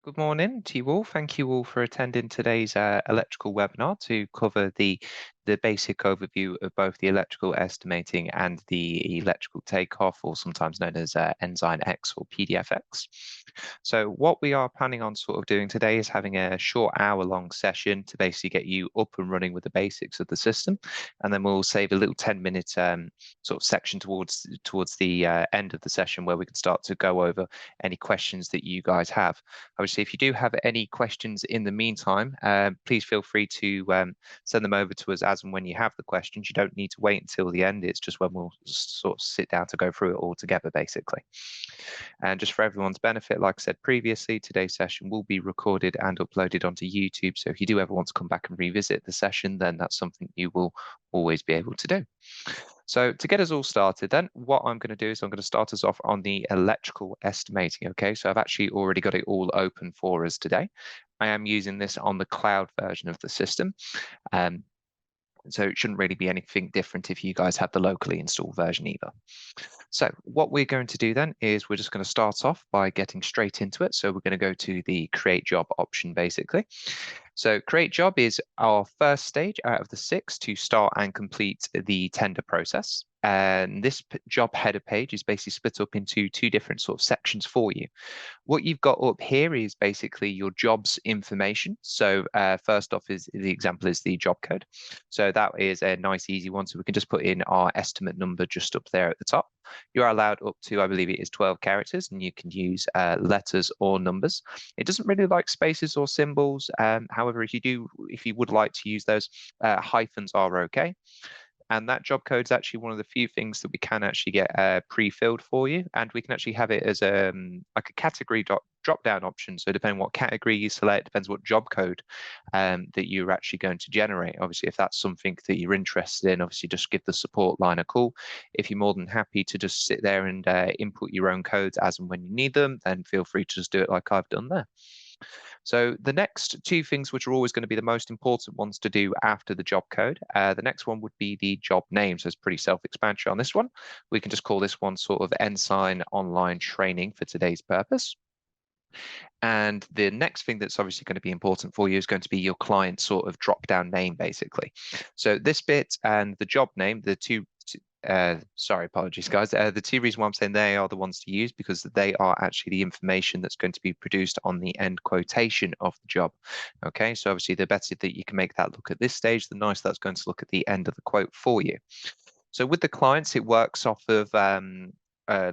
Good morning to you all. Thank you all for attending today's electrical webinar to cover the basic overview of both the electrical estimating and the electrical takeoff, or sometimes known as Ensign X or PDFX. So what we are planning on sort of doing today is having a short hour-long session to basically get you up and running with the basics of the system, and then we'll save a little 10-minute sort of section towards the end of the session where we can start to go over any questions that you guys have. Obviously, if you do have any questions in the meantime, please feel free to send them over to us as and when you have the questions. You don't need to wait until the end. It's just when we'll sort of sit down to go through it all together, basically. And just for everyone's benefit, like I said previously, today's session will be recorded and uploaded onto YouTube. So if you do ever want to come back and revisit the session, then that's something you will always be able to do. So to get us all started then, what I'm going to do is I'm going to start us off on the electrical estimating, okay? So I've actually already got it all open for us today. I am using this on the cloud version of the system. So it shouldn't really be anything different if you guys have the locally installed version either. So what we're going to do then is we're just going to start off by getting straight into it. So we're going to go to the create job option basically. So create job is our first stage out of the 6 to start and complete the tender process. And this job header page is basically split up into 2 different sort of sections for you. What you've got up here is basically your job's information. So first off is the example is the job code. So that is a nice easy one. So we can just put in our estimate number just up there at the top. You're allowed up to, I believe it is 12 characters, and you can use letters or numbers. It doesn't really like spaces or symbols. However, if you would like to use those, hyphens are okay. And that job code is actually one of the few things that we can actually get pre-filled for you, and we can actually have it as like a category drop-down option. So depending on what category you select, depends what job code that you're actually going to generate. Obviously, if that's something that you're interested in, obviously just give the support line a call. If you're more than happy to just sit there and input your own codes as and when you need them, then feel free to just do it like I've done there. So the next 2 things, which are always going to be the most important ones to do after the job code, the next one would be the job name. So it's pretty self-explanatory on this one. We can just call this one sort of Ensign Online Training for today's purpose. And the next thing that's obviously going to be important for you is going to be your client sort of drop-down name, basically. So this bit and the job name, the two sorry, apologies, guys. The 2 reasons why I'm saying they are the ones to use, because they are actually the information that's going to be produced on the end quotation of the job. Okay, so obviously the better that you can make that look at this stage, the nicer that's going to look at the end of the quote for you. So with the clients, it works off of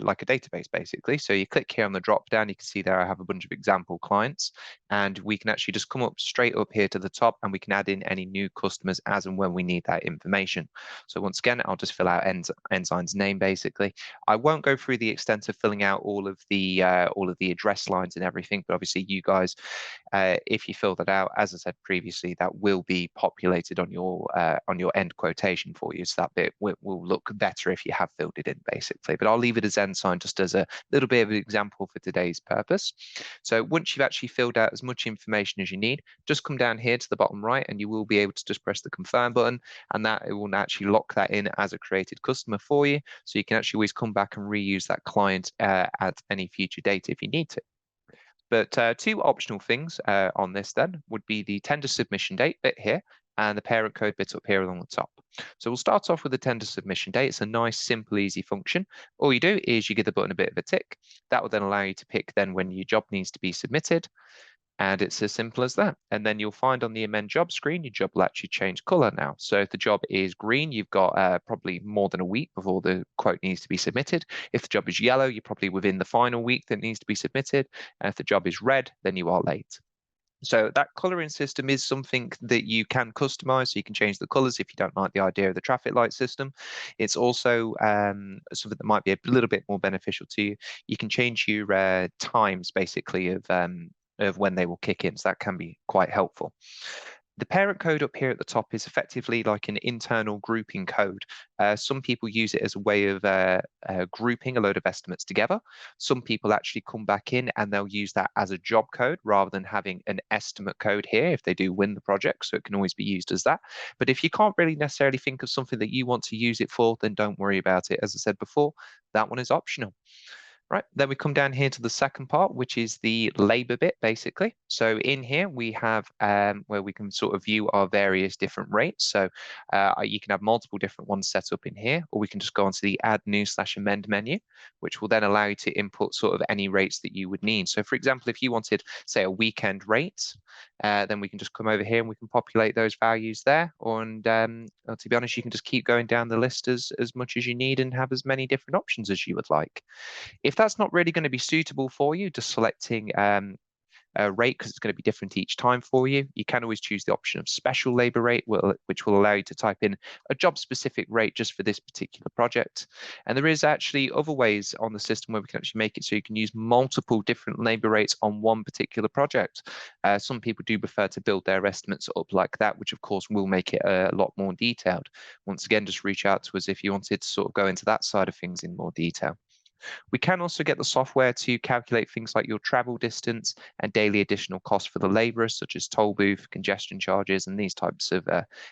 like a database, basically. So you click here on the drop down, you can see there I have a bunch of example clients, and we can actually just come up straight up here to the top, and we can add in any new customers as and when we need that information. So once again, I'll just fill out Ensign's name, basically. I won't go through the extent of filling out all of the address lines and everything, but obviously you guys, if you fill that out, as I said previously, that will be populated on your end quotation for you. So that bit will look better if you have filled it in, basically. But I'll leave it as Ensign just as a little bit of an example for today's purpose. So once you've actually filled out as much information as you need, just come down here to the bottom right, and you will be able to just press the confirm button, and that it will actually lock that in as a created customer for you. So you can actually always come back and reuse that client at any future date if you need to. But 2 optional things on this then would be the tender submission date bit here and the parent code bit up here along the top. So we'll start off with the tender submission date. It's a nice, simple, easy function. All you do is you give the button a bit of a tick. That will then allow you to pick then when your job needs to be submitted. And it's as simple as that. And then you'll find on the amend job screen, your job will actually change color now. So if the job is green, you've got probably more than a week before the quote needs to be submitted. If the job is yellow, you're probably within the final week that needs to be submitted. And if the job is red, then you are late. So that coloring system is something that you can customize. So you can change the colors if you don't like the idea of the traffic light system. It's also something that might be a little bit more beneficial to you. You can change your times basically of when they will kick in. So that can be quite helpful. The parent code up here at the top is effectively like an internal grouping code. Some people use it as a way of grouping a load of estimates together. Some people actually come back in and they'll use that as a job code rather than having an estimate code here if they do win the project. So it can always be used as that. But if you can't really necessarily think of something that you want to use it for, then don't worry about it. As I said before, that one is optional. Right, then we come down here to the second part, which is the labor bit, basically. So in here we have where we can sort of view our various different rates. So you can have multiple different ones set up in here, or we can just go onto the add new/amend menu, which will then allow you to input sort of any rates that you would need. So for example, if you wanted, say, a weekend rate, then we can just come over here and we can populate those values there. And to be honest, you can just keep going down the list as much as you need and have as many different options as you would like. If that's not really going to be suitable for you, just selecting a rate because it's going to be different each time for you, you can always choose the option of special labor rate, which will allow you to type in a job-specific rate just for this particular project. And there is actually other ways on the system where we can actually make it so you can use multiple different labor rates on one particular project. Some people do prefer to build their estimates up like that, which of course will make it a lot more detailed. Once again, just reach out to us if you wanted to sort of go into that side of things in more detail. We can also get the software to calculate things like your travel distance and daily additional costs for the labourers, such as toll booth, congestion charges, and these types of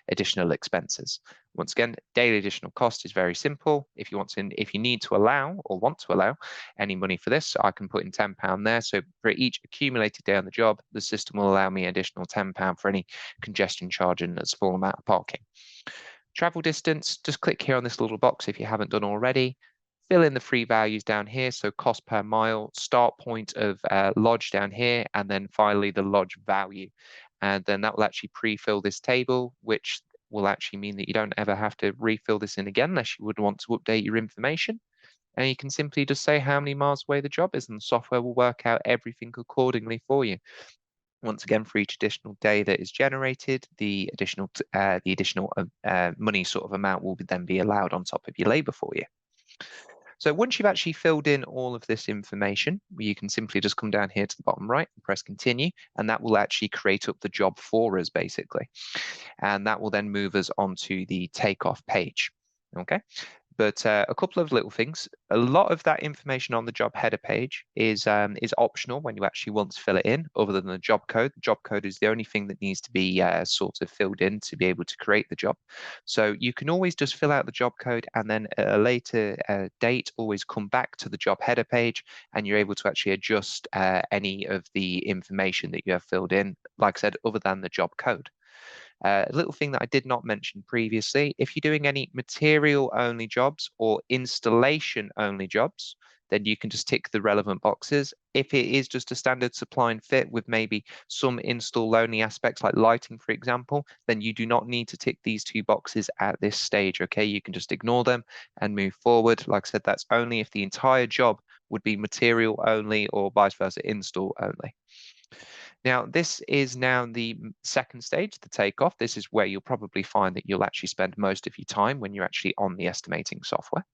additional expenses. Once again, daily additional cost is very simple. If you need to allow or want to allow any money for this, I can put in £10 there. So for each accumulated day on the job, the system will allow me an additional £10 for any congestion charge and a small amount of parking. Travel distance, just click here on this little box if you haven't done already. Fill in the free values down here, so cost per mile, start point of lodge down here, and then finally the lodge value. And then that will actually pre-fill this table, which will actually mean that you don't ever have to refill this in again unless you would want to update your information. And you can simply just say how many miles away the job is, and the software will work out everything accordingly for you. Once again, for each additional day that is generated, the additional money sort of amount will then be allowed on top of your labor for you. So once you've actually filled in all of this information, you can simply just come down here to the bottom right and press continue, and that will actually create up the job for us, basically. And that will then move us onto the takeoff page. Okay. But a couple of little things. A lot of that information on the job header page is optional when you actually want to fill it in, other than the job code. The job code is the only thing that needs to be sort of filled in to be able to create the job. So you can always just fill out the job code and then at a later date, always come back to the job header page and you're able to actually adjust any of the information that you have filled in, like I said, other than the job code. A little thing that I did not mention previously, if you're doing any material only jobs or installation only jobs, then you can just tick the relevant boxes. If it is just a standard supply and fit with maybe some install only aspects like lighting, for example, then you do not need to tick these two boxes at this stage. Okay, you can just ignore them and move forward. Like I said, that's only if the entire job would be material only or vice versa, install only. Now, this is now the second stage, the takeoff. This is where you'll probably find that you'll actually spend most of your time when you're actually on the estimating software.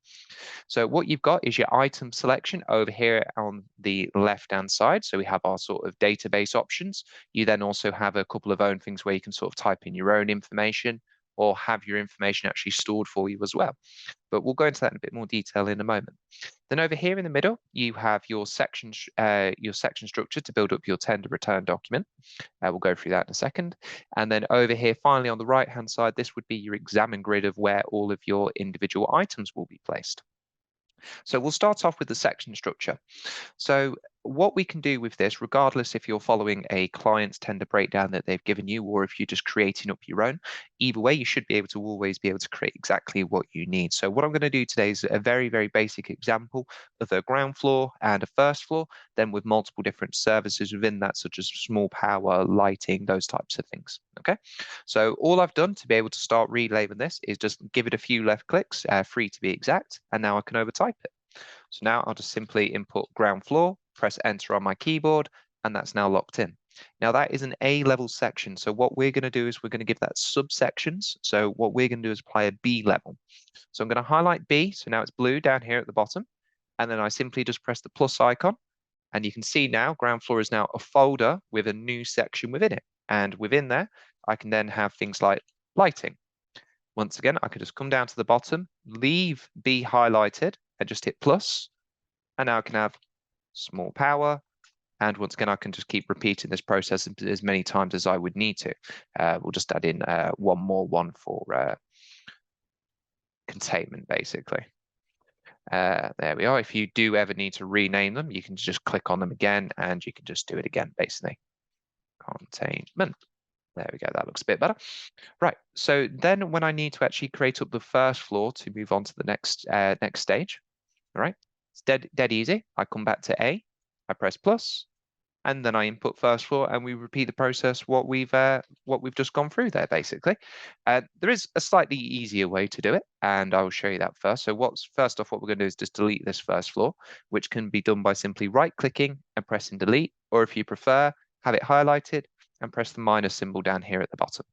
So what you've got is your item selection over here on the left-hand side. So we have our sort of database options. You then also have a couple of own things where you can sort of type in your own information or have your information actually stored for you as well. But we'll go into that in a bit more detail in a moment. Then over here in the middle, you have your section structure to build up your tender return document. We'll go through that in a second. And then over here, finally on the right-hand side, this would be your examine grid of where all of your individual items will be placed. So we'll start off with the section structure. So what we can do with this, regardless if you're following a client's tender breakdown that they've given you, or if you're just creating up your own, either way, you should be able to always be able to create exactly what you need. So what I'm going to do today is a very, very basic example of a ground floor and a first floor, then with multiple different services within that, such as small power, lighting, those types of things. Okay. So all I've done to be able to start relabeling this is just give it a few left clicks, 3 to be exact, and now I can overtype it. So now I'll just simply input ground floor, press enter on my keyboard, and that's now locked in. Now that is an A-level section. So what we're going to do is we're going to give that subsections. So what we're going to do is apply a B level. So I'm going to highlight B. So now it's blue down here at the bottom. And then I simply just press the plus icon. And you can see now ground floor is now a folder with a new section within it. And within there, I can then have things like lighting. Once again, I could just come down to the bottom, leave B highlighted, and just hit plus. And now I can have small power. And once again, I can just keep repeating this process as many times as I would need to. We'll just add in one more one for containment, basically. There we are. If you do ever need to rename them, you can just click on them again and you can just do it again, basically. Containment. There we go. That looks a bit better. Right. So then when I need to actually create up the first floor to move on to the next stage, all right, it's dead easy. I come back to A, I press plus, and then I input first floor, and we repeat the process what we've just gone through there, basically. There is a slightly easier way to do it, and I will show you that first. So first off, what we're going to do is just delete this first floor, which can be done by simply right-clicking and pressing delete, or if you prefer, have it highlighted and press the minus symbol down here at the bottom.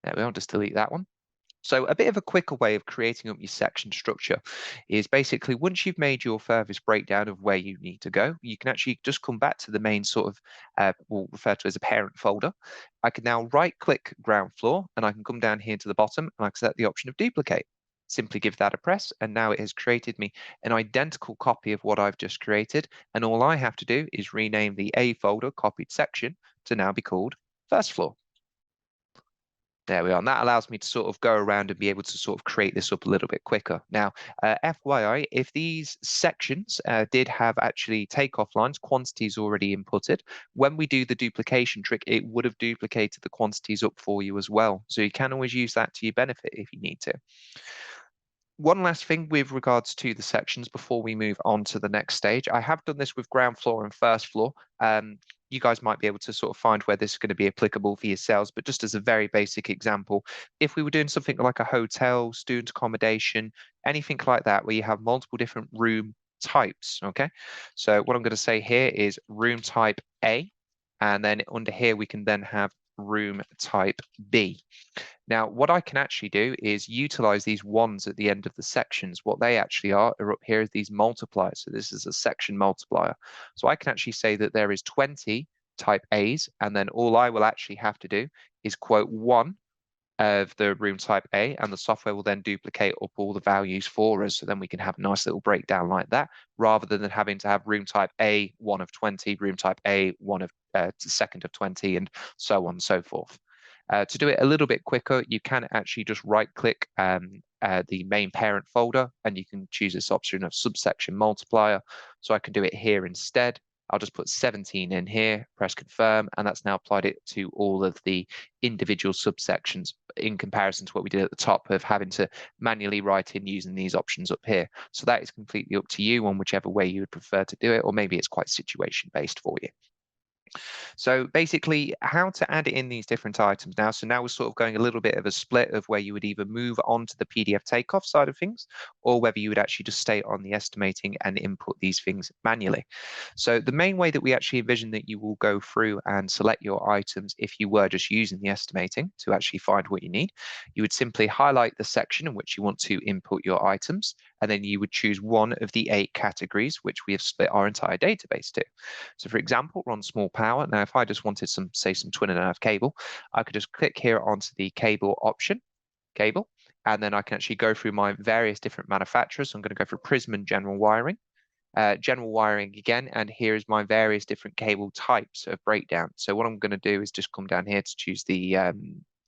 There we are, just delete that one. So a bit of a quicker way of creating up your section structure is basically once you've made your furthest breakdown of where you need to go, you can actually just come back to the main sort of, we'll refer to as a parent folder. I can now right click ground floor and I can come down here to the bottom and I can select the option of duplicate. Simply give that a press and now it has created me an identical copy of what I've just created. And all I have to do is rename the A folder copied section to now be called first floor. There we are, and that allows me to sort of go around and be able to sort of create this up a little bit quicker. Now, FYI, if these sections did have actually takeoff lines, quantities already inputted, when we do the duplication trick, it would have duplicated the quantities up for you as well. So you can always use that to your benefit if you need to. One last thing with regards to the sections before we move on to the next stage. I have done this with ground floor and first floor. You guys might be able to sort of find where this is going to be applicable for yourselves, but just as a very basic example, if we were doing something like a hotel, student accommodation, anything like that, where you have multiple different room types, okay? So what I'm going to say here is room type A, and then under here we can then have room type B. Now, what I can actually do is utilize these ones at the end of the sections. What they actually are up here is these multipliers. So this is a section multiplier. So I can actually say that there is 20 type A's, and then all I will actually have to do is quote one of the room type A, and the software will then duplicate up all the values for us. So then we can have a nice little breakdown like that, rather than having to have room type A, 1 of 20, room type A, 1 of second of 20, and so on and so forth. To do it a little bit quicker, you can actually just right-click the main parent folder, and you can choose this option of subsection multiplier. So I can do it here instead. I'll just put 17 in here, press confirm, and that's now applied it to all of the individual subsections in comparison to what we did at the top of having to manually write in using these options up here. So that is completely up to you on whichever way you would prefer to do it, or maybe it's quite situation based for you. So basically how to add in these different items now. So now we're sort of going a little bit of a split of where you would either move on to the PDF takeoff side of things, or whether you would actually just stay on the estimating and input these things manually. So the main way that we actually envision that you will go through and select your items if you were just using the estimating to actually find what you need, you would simply highlight the section in which you want to input your items, and then you would choose one of the 8 categories which we have split our entire database to. So for example, we're on small power. Now, if I just wanted some, say, some twin and a half cable, I could just click here onto the cable option, cable, and then I can actually go through my various different manufacturers. So I'm going to go for Prism and general wiring. General wiring again, and here is my various different cable types of breakdown. So what I'm going to do is just come down here to choose the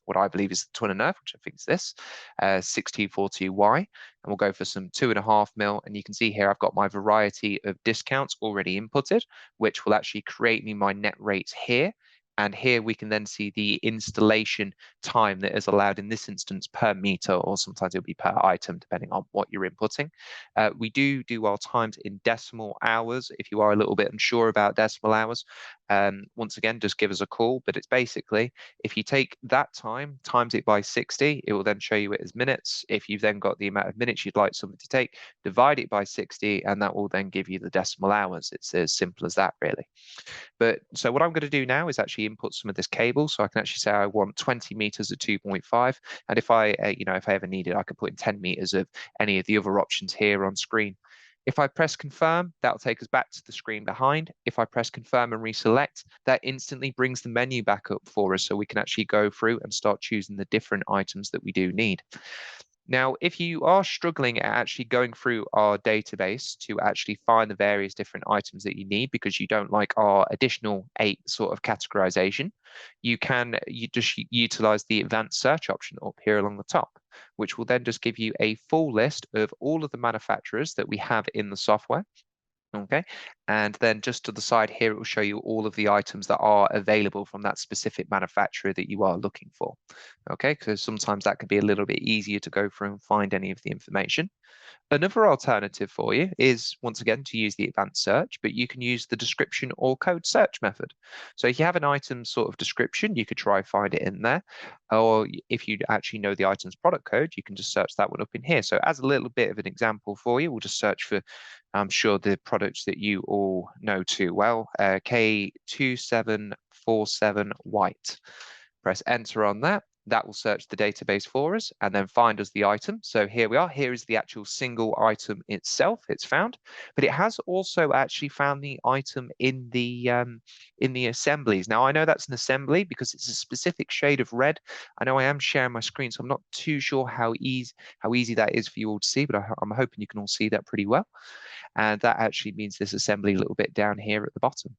what I believe is the twin and earth, which I think is this 6242Y, and we'll go for some 2.5 mil. And you can see here I've got my variety of discounts already inputted, which will actually create me my net rates here. And here we can then see the installation time that is allowed in this instance per meter, or sometimes it'll be per item, depending on what you're inputting. We do our times in decimal hours. If you are a little bit unsure about decimal hours, once again, just give us a call. But it's basically, if you take that time, times it by 60, it will then show you it as minutes. If you've then got the amount of minutes you'd like something to take, divide it by 60, and that will then give you the decimal hours. It's as simple as that, really. But so what I'm going to do now is actually input some of this cable. So I can actually say I want 20 meters at 2.5. And if I, if I ever need it, I can put in 10 meters of any of the other options here on screen. If I press confirm, that'll take us back to the screen behind. If I press confirm and reselect, that instantly brings the menu back up for us, so we can actually go through and start choosing the different items that we do need. Now, if you are struggling at actually going through our database to actually find the various different items that you need because you don't like our additional 8 sort of categorization, you just utilize the advanced search option up here along the top. which will then just give you a full list of all of the manufacturers that we have in the software. Okay, and then just to the side here, it will show you all of the items that are available from that specific manufacturer that you are looking for. Okay, because sometimes that could be a little bit easier to go through and find any of the information. Another alternative for you is, once again, to use the advanced search, but you can use the description or code search method. So if you have an item sort of description, you could try find it in there. Or if you actually know the item's product code, you can just search that one up in here. So as a little bit of an example for you, we'll just search for, I'm sure, the products that you all know too well, K2747 white. Press enter on that. That will search the database for us and then find us the item. So here we are. Here is the actual single item itself. It's found, but it has also actually found the item in the assemblies. Now I know that's an assembly because it's a specific shade of red. I know I am sharing my screen, so I'm not too sure how easy that is for you all to see, but I'm hoping you can all see that pretty well. And that actually means this assembly a little bit down here at the bottom.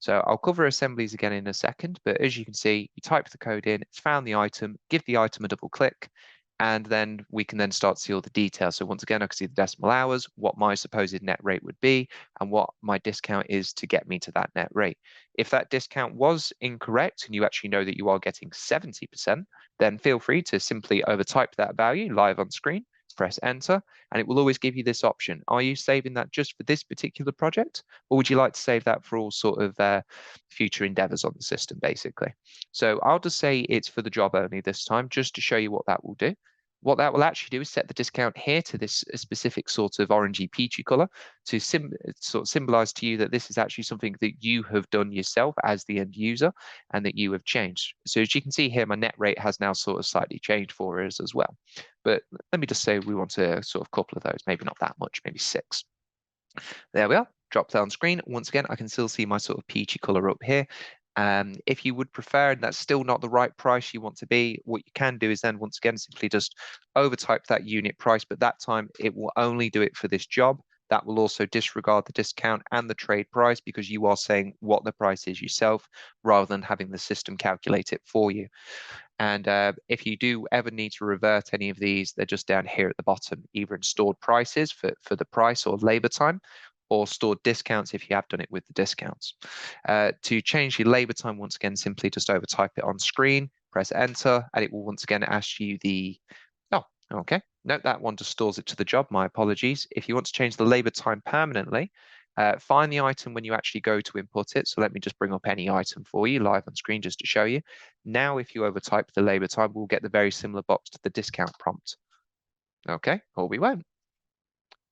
So I'll cover assemblies again in a second, but as you can see, you type the code in, it's found the item, give the item a double click, and then we can then start to see all the details. So once again, I can see the decimal hours, what my supposed net rate would be, and what my discount is to get me to that net rate. If that discount was incorrect and you actually know that you are getting 70%, then feel free to simply overtype that value live on screen, press enter, and it will always give you this option. Are you saving that just for this particular project, or would you like to save that for all sort of future endeavors on the system, basically? So I'll just say it's for the job only this time, just to show you what that will do. What that will actually do is set the discount here to this specific sort of orangey peachy color to sort of symbolize to you that this is actually something that you have done yourself as the end user and that you have changed. So as you can see here, my net rate has now sort of slightly changed for us as well. But let me just say we want a sort of couple of those, maybe not that much, maybe 6. There we are, drop down screen. Once again, I can still see my sort of peachy color up here. If you would prefer, and that's still not the right price you want to be, what you can do is then once again simply just overtype that unit price, but that time it will only do it for this job. That will also disregard the discount and the trade price because you are saying what the price is yourself rather than having the system calculate it for you. And if you do ever need to revert any of these, they're just down here at the bottom, either in stored prices for the price or labor time, or stored discounts if you have done it with the discounts. To change your labor time, once again, simply just overtype it on screen, press enter, and it will once again ask you the, oh, okay. Note that one just stores it to the job, my apologies. If you want to change the labor time permanently, find the item when you actually go to input it. So let me just bring up any item for you live on screen just to show you. Now, if you overtype the labor time, we'll get the very similar box to the discount prompt. Okay, or we won't.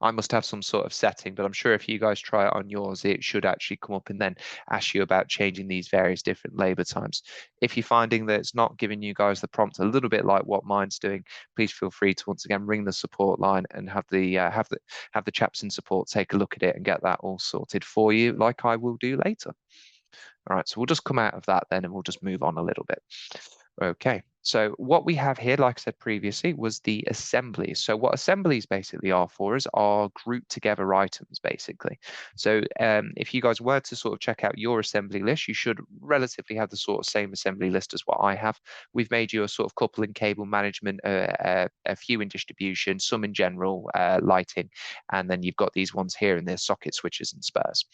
I must have some sort of setting, but I'm sure if you guys try it on yours, it should actually come up and then ask you about changing these various different labor times. If you're finding that it's not giving you guys the prompt a little bit like what mine's doing, please feel free to once again ring the support line and have the chaps in support take a look at it and get that all sorted for you, like I will do later. All right, so we'll just come out of that then and we'll just move on a little bit. Okay, so what we have here, like I said previously, was the assemblies. So what assemblies basically are for us are grouped together items, basically. So if you guys were to sort of check out your assembly list, you should relatively have the sort of same assembly list as what I have. We've made you a sort of couple in cable management, a few in distribution, some in general lighting, and then you've got these ones here in their socket switches and spurs.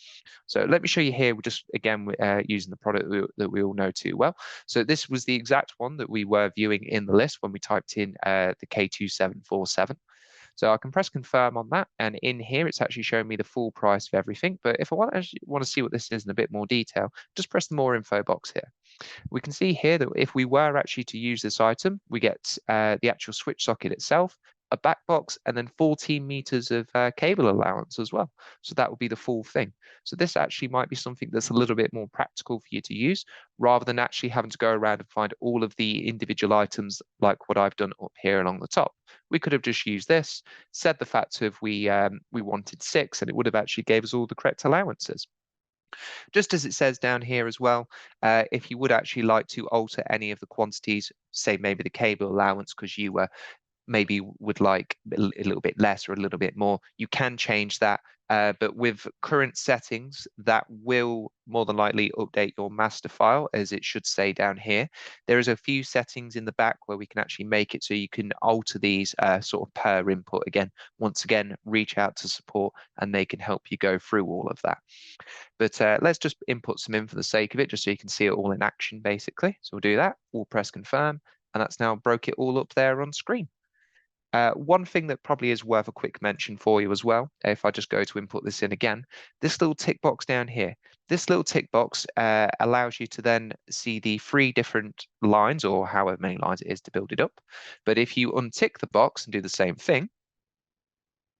So let me show you here, we're just again using the product that we all know too well. So this was the exact one that we were viewing in the list when we typed in the K2747. So I can press confirm on that, and in here it's actually showing me the full price of everything. But if I want to see what this is in a bit more detail, just press the more info box here. We can see here that if we were actually to use this item, we get the actual switch socket itself, a back box, and then 14 meters of cable allowance as well. So that would be the full thing. So this actually might be something that's a little bit more practical for you to use rather than actually having to go around and find all of the individual items like what I've done up here along the top. We could have just used this, said the fact of we wanted 6, and it would have actually gave us all the correct allowances. Just as it says down here as well, if you would actually like to alter any of the quantities, say maybe the cable allowance because you were maybe would like a little bit less or a little bit more, you can change that. But with current settings, that will more than likely update your master file, as it should say down here. There is a few settings in the back where we can actually make it so you can alter these sort of per input again. Once again, reach out to support and they can help you go through all of that. But let's just input some in for the sake of it, just so you can see it all in action, basically. So we'll do that. We'll press confirm, and that's now broke it all up there on screen. One thing that probably is worth a quick mention for you as well, if I just go to input this in again, this little tick box down here, this little tick box allows you to then see the 3 different lines, or however many lines it is to build it up. But if you untick the box and do the same thing,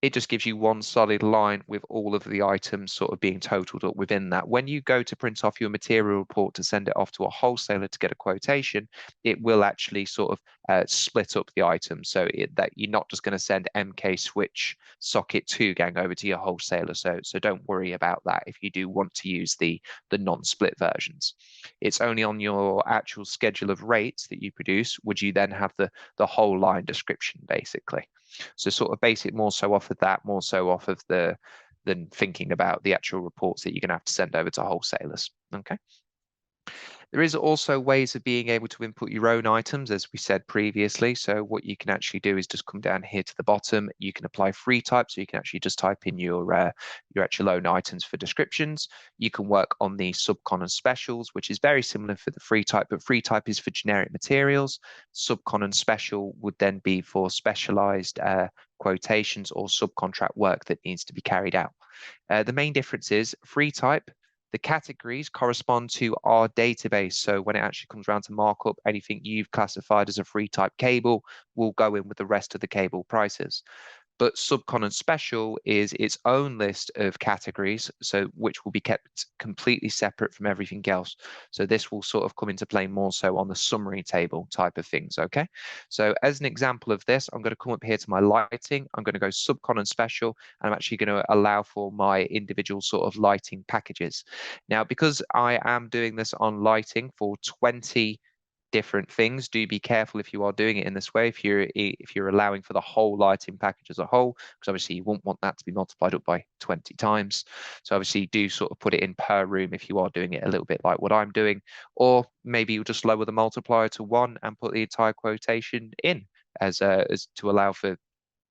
it just gives you one solid line with all of the items sort of being totaled up within that. When you go to print off your material report to send it off to a wholesaler to get a quotation, it will actually sort of split up the items, so that you're not just going to send MK switch socket 2 gang over to your wholesaler. So don't worry about that if you do want to use the non-split versions. It's only on your actual schedule of rates that you produce would you then have the whole line description, basically. So sort of base it more so off of that, more so off of than thinking about the actual reports that you're going to have to send over to wholesalers. Okay. There is also ways of being able to input your own items, as we said previously. So what you can actually do is just come down here to the bottom. You can apply free type, so you can actually just type in your actual own items for descriptions. You can work on the subcon and specials, which is very similar for the free type, but free type is for generic materials. Subcon and special would then be for specialized quotations or subcontract work that needs to be carried out. The main difference is free type, the categories correspond to our database. So when it actually comes around to markup, anything you've classified as a free type cable will go in with the rest of the cable prices. But subcon and special is its own list of categories, so which will be kept completely separate from everything else. So this will sort of come into play more so on the summary table type of things. Okay, so as an example of this, I'm going to come up here to my lighting. I'm going to go subcon and special, and I'm actually going to allow for my individual sort of lighting packages. Now, because I am doing this on lighting for 20 different things, do be careful if you are doing it in this way, if you're allowing for the whole lighting package as a whole, because obviously you won't want that to be multiplied up by 20 times. So obviously do sort of put it in per room if you are doing it a little bit like what I'm doing, or maybe you'll just lower the multiplier to 1 and put the entire quotation in as to allow for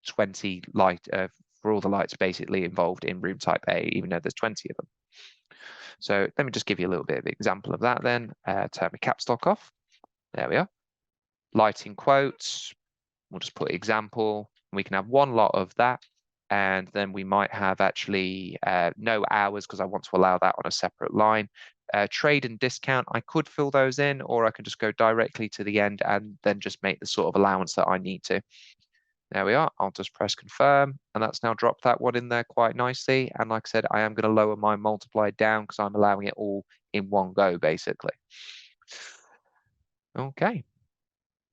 20 light for all the lights basically involved in room type A, even though there's 20 of them. So let me just give you a little bit of an example of that then. Turn my caps lock off. There we are. Lighting quotes. We'll just put example. We can have one lot of that. And then we might have actually no hours, because I want to allow that on a separate line. Trade and discount, I could fill those in, or I can just go directly to the end and then just make the sort of allowance that I need to. There we are. I'll just press confirm, and that's now dropped that one in there quite nicely. And like I said, I am going to lower my multiply down because I'm allowing it all in one go, basically. Okay.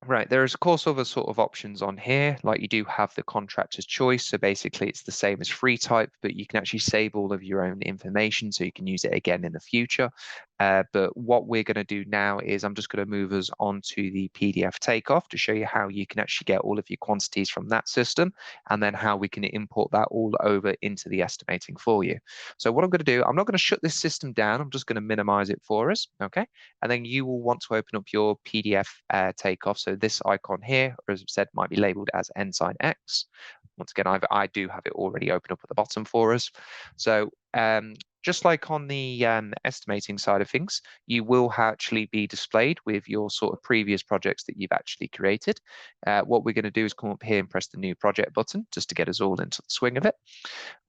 Right, there is of course other sort of options on here, like you do have the contractor's choice. So basically it's the same as free type, but you can actually save all of your own information so you can use it again in the future. But what we're going to do now is I'm just going to move us on to the PDF takeoff to show you how you can actually get all of your quantities from that system, and then how we can import that all over into the estimating for you. So what I'm going to do, I'm not going to shut this system down. I'm just going to minimize it for us. Okay. And then you will want to open up your PDF takeoff. So this icon here, or as I've said, might be labeled as Ensign X. Once again, I do have it already open up at the bottom for us. So just like on the estimating side of things, you will actually be displayed with your sort of previous projects that you've actually created. What we're going to do is come up here and press the new project button just to get us all into the swing of it.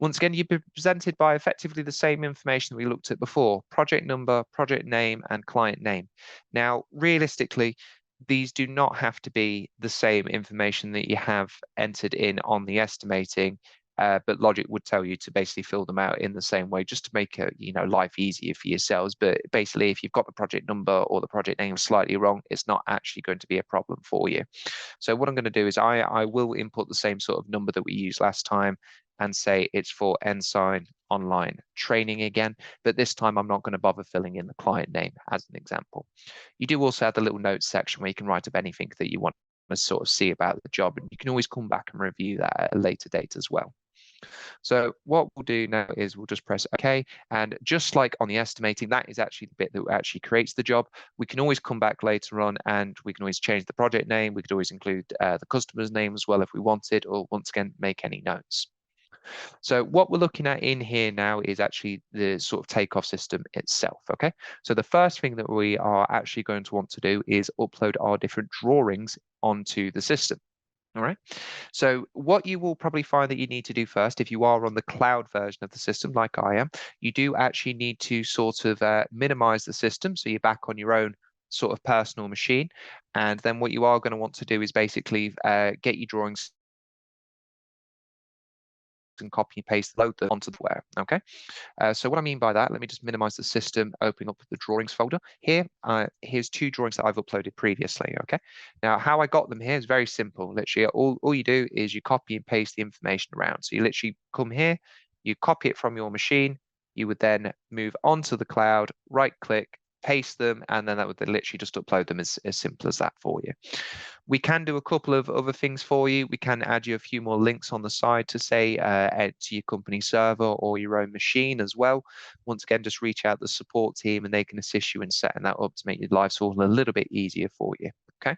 Once again, you've been presented by effectively the same information that we looked at before: project number, project name, and client name. Now, realistically, these do not have to be the same information that you have entered in on the estimating, but Logic would tell you to basically fill them out in the same way, just to make life easier for yourselves. But basically, if you've got the project number or the project name slightly wrong, it's not actually going to be a problem for you. So what I'm going to do is I will input the same sort of number that we used last time and say it's for Ensign Online Training again, but this time I'm not going to bother filling in the client name as an example. You do also have the little notes section where you can write up anything that you want to sort of see about the job, and you can always come back and review that at a later date as well. So what we'll do now is we'll just press OK. And just like on the estimating, that is actually the bit that actually creates the job. We can always come back later on and we can always change the project name. We could always include the customer's name as well if we wanted, or once again, make any notes. So what we're looking at in here now is actually the sort of takeoff system itself, okay? So the first thing that we are actually going to want to do is upload our different drawings onto the system. All right. So what you will probably find that you need to do first, if you are on the cloud version of the system, like I am, you do actually need to sort of minimize the system. So you're back on your own sort of personal machine. And then what you are going to want to do is basically get your drawings and copy and paste, load them onto the ware. Okay. So what I mean by that, let me just minimize the system, opening up the drawings folder. Here's 2 drawings that I've uploaded previously, okay? Now, how I got them here is very simple. Literally, all you do is you copy and paste the information around. So you literally come here, you copy it from your machine, you would then move onto the cloud, right-click, paste them, and then that would literally just upload them as simple as that for you. We can do a couple of other things for you. We can add you a few more links on the side to say add to your company server or your own machine as well. Once again, just reach out to the support team and they can assist you in setting that up to make your life all a little bit easier for you. Okay.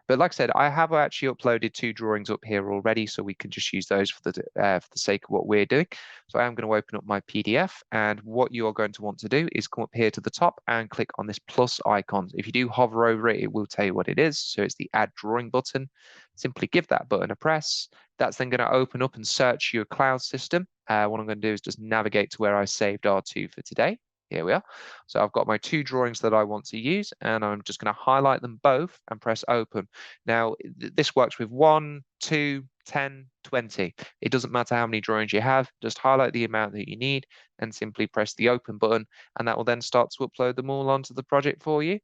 But like I said, I have actually uploaded 2 drawings up here already, so we can just use those for the sake of what we're doing. So I am going to open up my PDF, and what you are going to want to do is come up here to the top and click on this plus icon. If you do hover over it, it will tell you what it is. So it's the Add Drawing button. Simply give that button a press. That's then going to open up and search your cloud system. What I'm going to do is just navigate to where I saved R2 for today. Here we are. So I've got my 2 drawings that I want to use, and I'm just going to highlight them both and press open. Now, this works with 1, 2, 10, 20. It doesn't matter how many drawings you have, just highlight the amount that you need and simply press the open button, and that will then start to upload them all onto the project for you,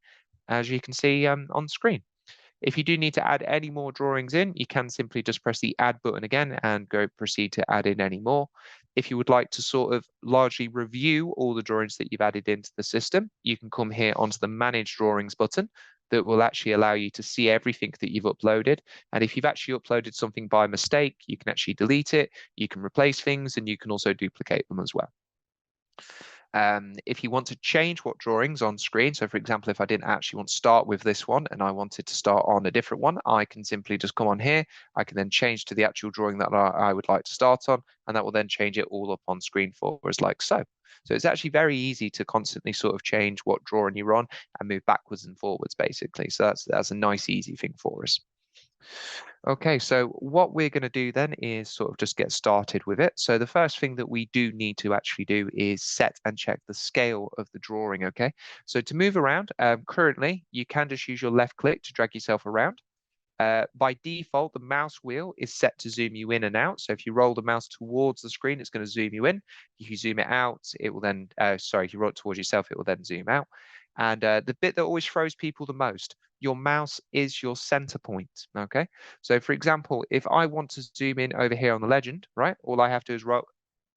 as you can see on screen. If you do need to add any more drawings in, you can simply just press the add button again and proceed to add in any more. If you would like to sort of largely review all the drawings that you've added into the system, you can come here onto the manage drawings button that will actually allow you to see everything that you've uploaded. And if you've actually uploaded something by mistake, you can actually delete it, you can replace things, and you can also duplicate them as well. If you want to change what drawings on screen, so for example, if I didn't actually want to start with this one and I wanted to start on a different one, I can simply just come on here. I can then change to the actual drawing that I would like to start on, and that will then change it all up on screen for us like so. So it's actually very easy to constantly sort of change what drawing you're on and move backwards and forwards, basically. So that's a nice, easy thing for us. Okay, so what we're going to do then is sort of just get started with it. So the first thing that we do need to actually do is set and check the scale of the drawing, okay? So to move around, currently, you can just use your left click to drag yourself around. By default, the mouse wheel is set to zoom you in and out. So if you roll the mouse towards the screen, it's going to zoom you in. If you zoom it out, it will then, if you roll it towards yourself, it will then zoom out. And the bit that always throws people the most, your mouse is your center point, okay? So for example, if I want to zoom in over here on the legend, right, all I have to do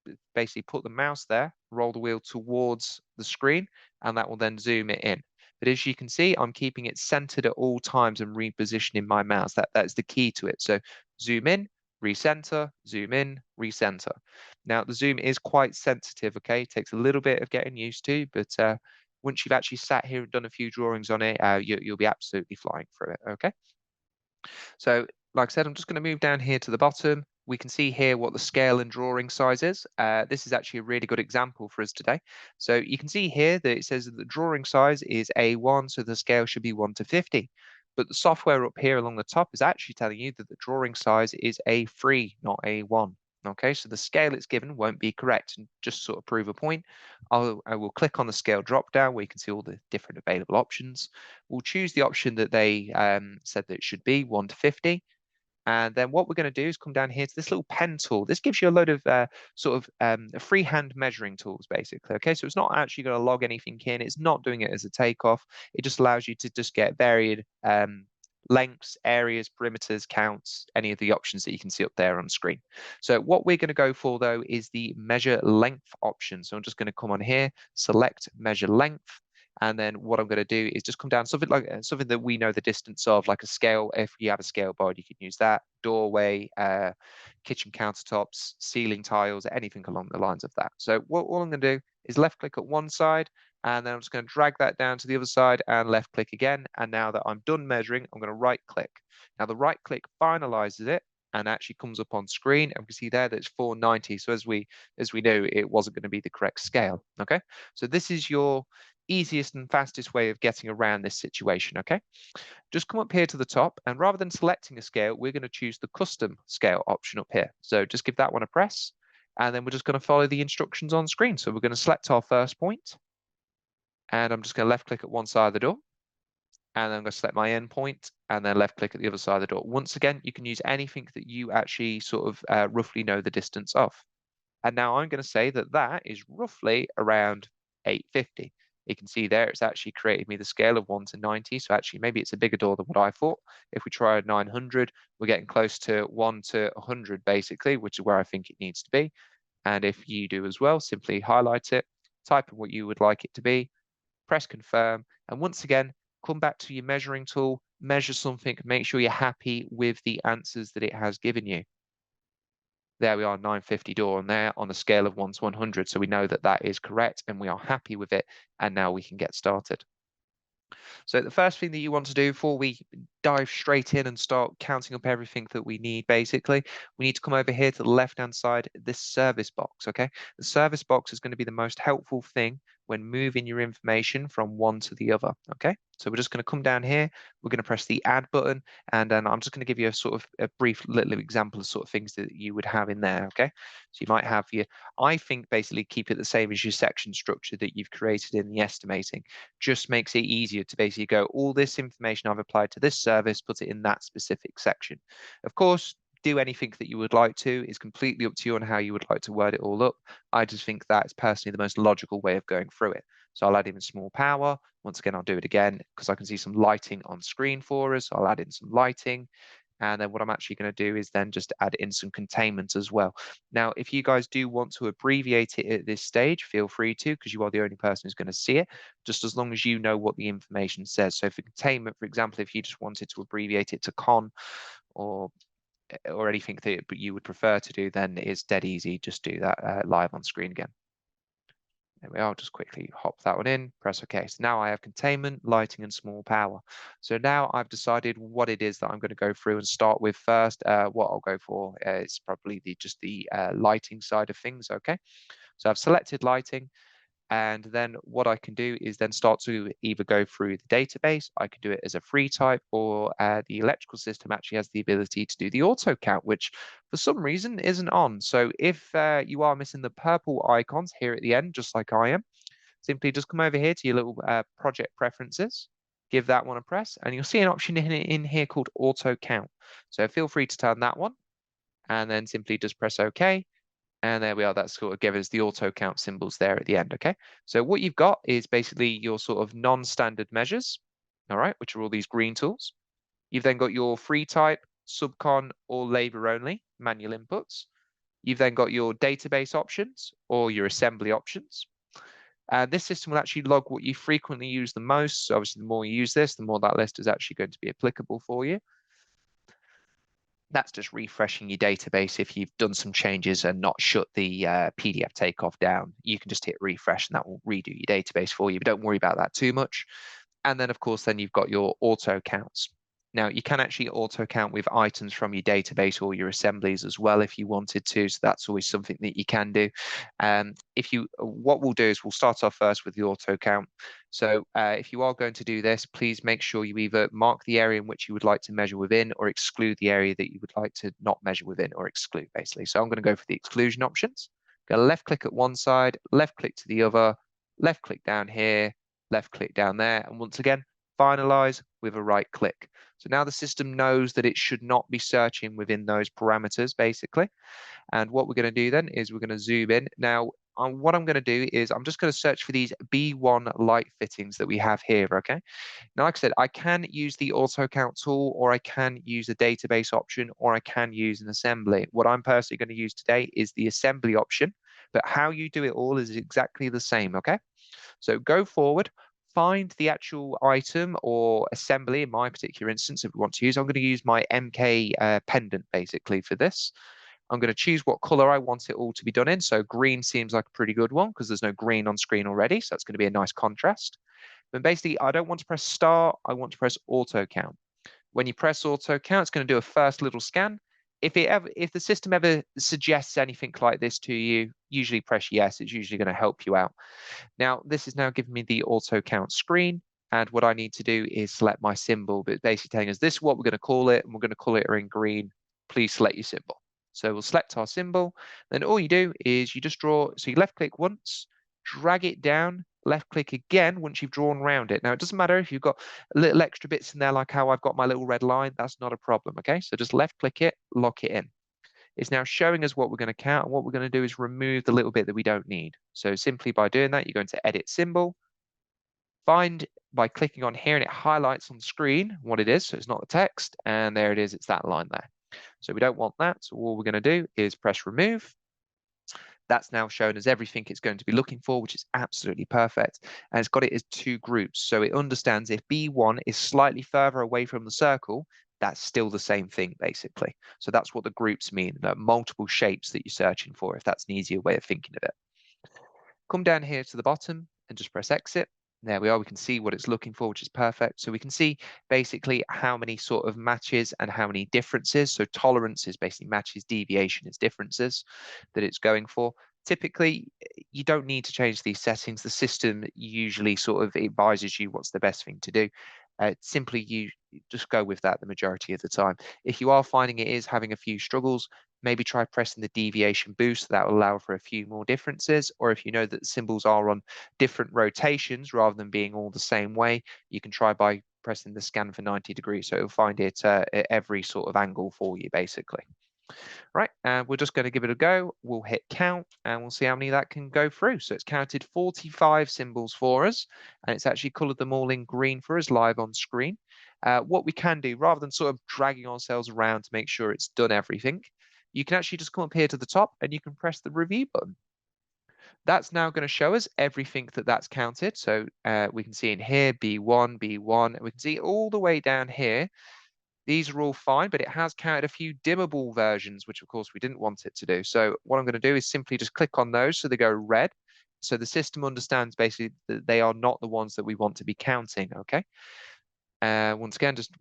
is basically put the mouse there, roll the wheel towards the screen, and that will then zoom it in. But as you can see, I'm keeping it centered at all times and repositioning my mouse. That's the key to it. So zoom in, recenter, zoom in, recenter. Now the zoom is quite sensitive, okay? It takes a little bit of getting used to, but once you've actually sat here and done a few drawings on it, you'll be absolutely flying through it, okay? So like I said, I'm just going to move down here to the bottom. We can see here what the scale and drawing size is. This is actually a really good example for us today. So you can see here that it says that the drawing size is A1, so the scale should be 1 to 50. But the software up here along the top is actually telling you that the drawing size is A3, not A1. Okay, so the scale it's given won't be correct. And just sort of prove a point, I will click on the scale drop down where you can see all the different available options. We'll choose the option that they said that it should be 1 to 50. And then what we're going to do is come down here to this little pen tool. This gives you a load of freehand measuring tools, basically. Okay, so it's not actually going to log anything in. It's not doing it as a takeoff. It just allows you to just get varied lengths, areas, perimeters, counts, any of the options that you can see up there on screen. So what we're going to go for, though, is the measure length option. So I'm just going to come on here, select measure length. And then what I'm going to do is just come down something like something that we know the distance of, like a scale. If you have a scale board, you can use that. Doorway, kitchen countertops, ceiling tiles, anything along the lines of that. So all I'm going to do is left click at one side, and then I'm just going to drag that down to the other side and left click again. And now that I'm done measuring, I'm going to right click. Now the right click finalizes it and actually comes up on screen, and we can see there that it's 490. So as we knew, it wasn't going to be the correct scale. Okay, so this is your easiest and fastest way of getting around this situation. Okay, just come up here to the top, and rather than selecting a scale, we're going to choose the custom scale option up here. So just give that one a press, and then we're just going to follow the instructions on screen. So we're going to select our first point, and I'm just going to left click at one side of the door, and then I'm going to select my end point, and then left click at the other side of the door. Once again, you can use anything that you actually sort of roughly know the distance of. And now I'm going to say that that is roughly around 850. You can see there it's actually created me the scale of 1 to 90. So actually maybe it's a bigger door than what I thought. If we try a 900, we're getting close to 1 to 100 basically, which is where I think it needs to be. And if you do as well, simply highlight it, type in what you would like it to be, press confirm, and once again, come back to your measuring tool, measure something, make sure you're happy with the answers that it has given you. There we are, 950 door on there on a scale of 1 to 100. So we know that that is correct and we are happy with it. And now we can get started. So the first thing that you want to do before we dive straight in and start counting up everything that we need, basically, we need to come over here to the left-hand side, this service box, okay? The service box is going to be the most helpful thing when moving your information from one to the other, okay? So we're just going to come down here, we're going to press the add button, and then I'm just going to give you a sort of a brief little example of sort of things that you would have in there, okay? So you might have your, I think basically keep it the same as your section structure that you've created in the estimating. Just makes it easier to basically go, all this information I've applied to this service, put it in that specific section. Of course, do anything that you would like to. It's completely up to you on how you would like to word it all up. I just think that's personally the most logical way of going through it. So I'll add in small power. Once again, I'll do it again because I can see some lighting on screen for us. I'll add in some lighting. And then what I'm actually going to do is then just add in some containment as well. Now, if you guys do want to abbreviate it at this stage, feel free to, because you are the only person who's going to see it, just as long as you know what the information says. So for containment, for example, if you just wanted to abbreviate it to con or anything that you would prefer to do, then it's dead easy. Just do that live on screen again. There we are, I'll just quickly hop that one in, press OK. So now I have containment, lighting, and small power. So now I've decided what it is that I'm going to go through and start with first. What I'll go for is probably just the lighting side of things, okay? So I've selected lighting, and then what I can do is then start to either go through the database, I can do it as a free type, or the electrical system actually has the ability to do the auto count, which for some reason isn't on. So if you are missing the purple icons here at the end, just like I am, simply just come over here to your little project preferences, give that one a press, and you'll see an option in here called auto count. So feel free to turn that one, and then simply just press OK. And there we are, that's sort of gives us the auto count symbols there at the end, okay? So what you've got is basically your sort of non-standard measures, all right, which are all these green tools. You've then got your free type, subcon, or labor only manual inputs. You've then got your database options or your assembly options. And this system will actually log what you frequently use the most. So obviously the more you use this, the more that list is actually going to be applicable for you. That's just refreshing your database. If you've done some changes and not shut the PDF takeoff down, you can just hit refresh and that will redo your database for you. But don't worry about that too much. And then, of course, then you've got your auto counts. Now, you can actually auto count with items from your database or your assemblies as well if you wanted to. So that's always something that you can do. What we'll do is we'll start off first with the auto count. So if you are going to do this, please make sure you either mark the area in which you would like to measure within or exclude the area that you would like to not measure within or exclude, basically. So I'm going to go for the exclusion options. Go left click at one side, left click to the other, left click down here, left click down there. And once again, finalize with a right click. So now the system knows that it should not be searching within those parameters, basically. And what we're going to do then is we're going to zoom in. Now, what I'm going to do is I'm just going to search for these B1 light fittings that we have here, okay? Now, like I said, I can use the auto count tool, or I can use a database option, or I can use an assembly. What I'm personally going to use today is the assembly option, but how you do it all is exactly the same, okay? So go forward, find the actual item or assembly. In my particular instance, if we want to use, I'm going to use my MK pendant basically for this. I'm going to choose what color I want it all to be done in. So green seems like a pretty good one because there's no green on screen already. So it's going to be a nice contrast. But basically, I don't want to press start. I want to press auto count. When you press auto count, it's going to do a first little scan. If the system ever suggests anything like this to you, usually press yes. It's usually going to help you out. Now, this is now giving me the auto count screen. And what I need to do is select my symbol, but it's basically telling us this is what we're going to call it, and we're going to call it in green. Please select your symbol. So we'll select our symbol. Then all you do is you just draw, so you left click once, drag it down, left click again once you've drawn around it. Now, it doesn't matter if you've got little extra bits in there, like how I've got my little red line, that's not a problem, okay? So just left click it, lock it in. It's now showing us what we're going to count, and what we're going to do is remove the little bit that we don't need. So simply by doing that, you're going to edit symbol, find by clicking on here, and it highlights on the screen what it is. So it's not the text, and there it is, it's that line there. So we don't want that. So all we're going to do is press remove. That's now shown as everything it's going to be looking for, which is absolutely perfect. And it's got it as two groups. So it understands if B1 is slightly further away from the circle, that's still the same thing, basically. So that's what the groups mean, multiple shapes that you're searching for, if that's an easier way of thinking of it. Come down here to the bottom and just press exit. There we are. We can see what it's looking for, which is perfect. So we can see basically how many sort of matches and how many differences. So tolerance is basically matches, deviation is differences that it's going for. Typically, you don't need to change these settings. The system usually sort of advises you what's the best thing to do. Simply you just go with that the majority of the time. If you are finding it is having a few struggles, maybe try pressing the deviation boost. That will allow for a few more differences. Or if you know that the symbols are on different rotations rather than being all the same way, you can try by pressing the scan for 90 degrees. So it'll find it at every sort of angle for you, basically. Right, and we're just going to give it a go. We'll hit count and we'll see how many that can go through. So it's counted 45 symbols for us, and it's actually colored them all in green for us live on screen. What we can do, rather than sort of dragging ourselves around to make sure it's done everything, you can actually just come up here to the top and you can press the review button. That's now going to show us everything that's counted. So we can see in here B1, B1, and we can see all the way down here. These are all fine, but it has counted a few dimmable versions, which of course we didn't want it to do. So what I'm going to do is simply just click on those so they go red. So the system understands basically that they are not the ones that we want to be counting, okay? Once again, just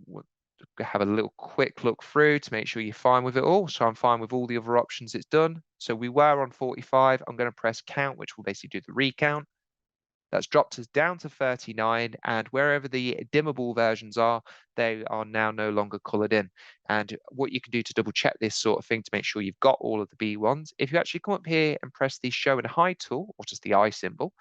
have a little quick look through to make sure you're fine with it all. So I'm fine with all the other options it's done. So we were on 45. I'm going to press count, which will basically do the recount. That's dropped us down to 39, and wherever the dimmable versions are, they are now no longer colored in. And what you can do to double check this sort of thing to make sure you've got all of the B1s, if you actually come up here and press the show and hide tool, or just the eye symbol,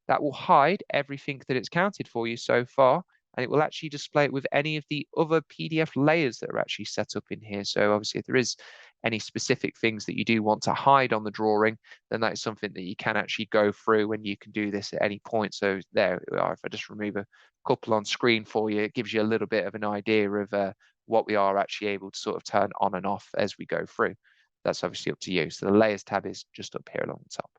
that will hide everything that it's counted for you so far, and it will actually display it with any of the other PDF layers that are actually set up in here. So obviously, if there is any specific things that you do want to hide on the drawing, then that is something that you can actually go through, and you can do this at any point. So there we are. If I just remove a couple on screen for you, it gives you a little bit of an idea of what we are actually able to sort of turn on and off as we go through. That's obviously up to you. So the layers tab is just up here along the top.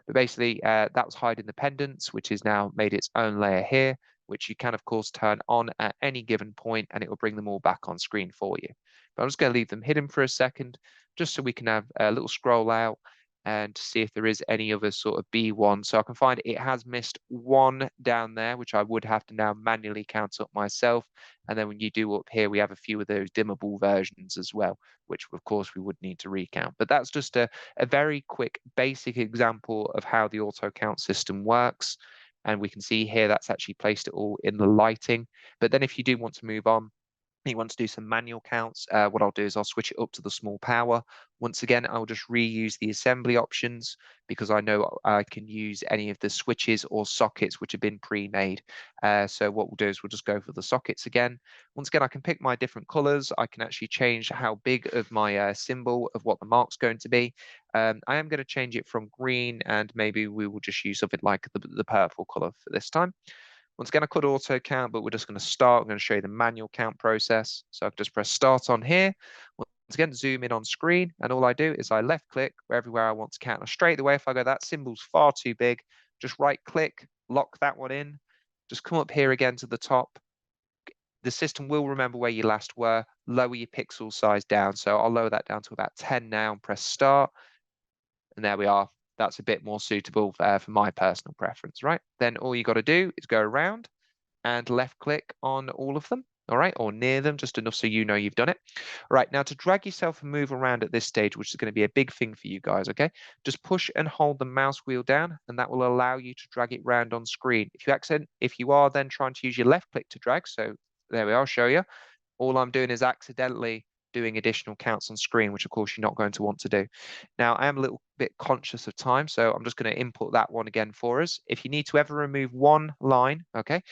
But basically, that was hide independence, which is now made its own layer here, which you can, of course, turn on at any given point, and it will bring them all back on screen for you. But I'm just going to leave them hidden for a second, just so we can have a little scroll out and see if there is any other sort of B1. So I can find it has missed one down there, which I would have to now manually count up myself. And then when you do up here, we have a few of those dimmable versions as well, which of course we would need to recount. But that's just a very quick basic example of how the auto count system works. And we can see here that's actually placed it all in the lighting. But then if you do want to move on, you want to do some manual counts, what I'll do is I'll switch it up to the small power. Once again, I'll just reuse the assembly options because I know I can use any of the switches or sockets which have been pre-made. So what we'll do is we'll just go for the sockets again. Once again, I can pick my different colors. I can actually change how big of my symbol of what the mark's going to be. I am going to change it from green, and maybe we will just use something like the purple color for this time. Once again, I could auto count, but we're just going to start. I'm going to show you the manual count process. So I can just press start on here. Once again, zoom in on screen, and all I do is I left click everywhere I want to count. Now, straight away, if I go, that symbol's far too big, just right click, lock that one in. just come up here again to the top. The system will remember where you last were. Lower your pixel size down. So I'll lower that down to about 10 now and press start. And there we are. That's a bit more suitable for my personal preference, right? Then all you got to do is go around and left click on all of them, all right, or near them, just enough so you know you've done it. All right, now to drag yourself and move around at this stage, which is going to be a big thing for you guys, okay? Just push and hold the mouse wheel down, and that will allow you to drag it round on screen. If you are then trying to use your left click to drag, so there we are, I'll show you. All I'm doing is accidentally doing additional counts on screen, which of course you're not going to want to do. Now, I am a little bit conscious of time, so I'm just going to input that one again for us. If you need to ever remove one line, okay,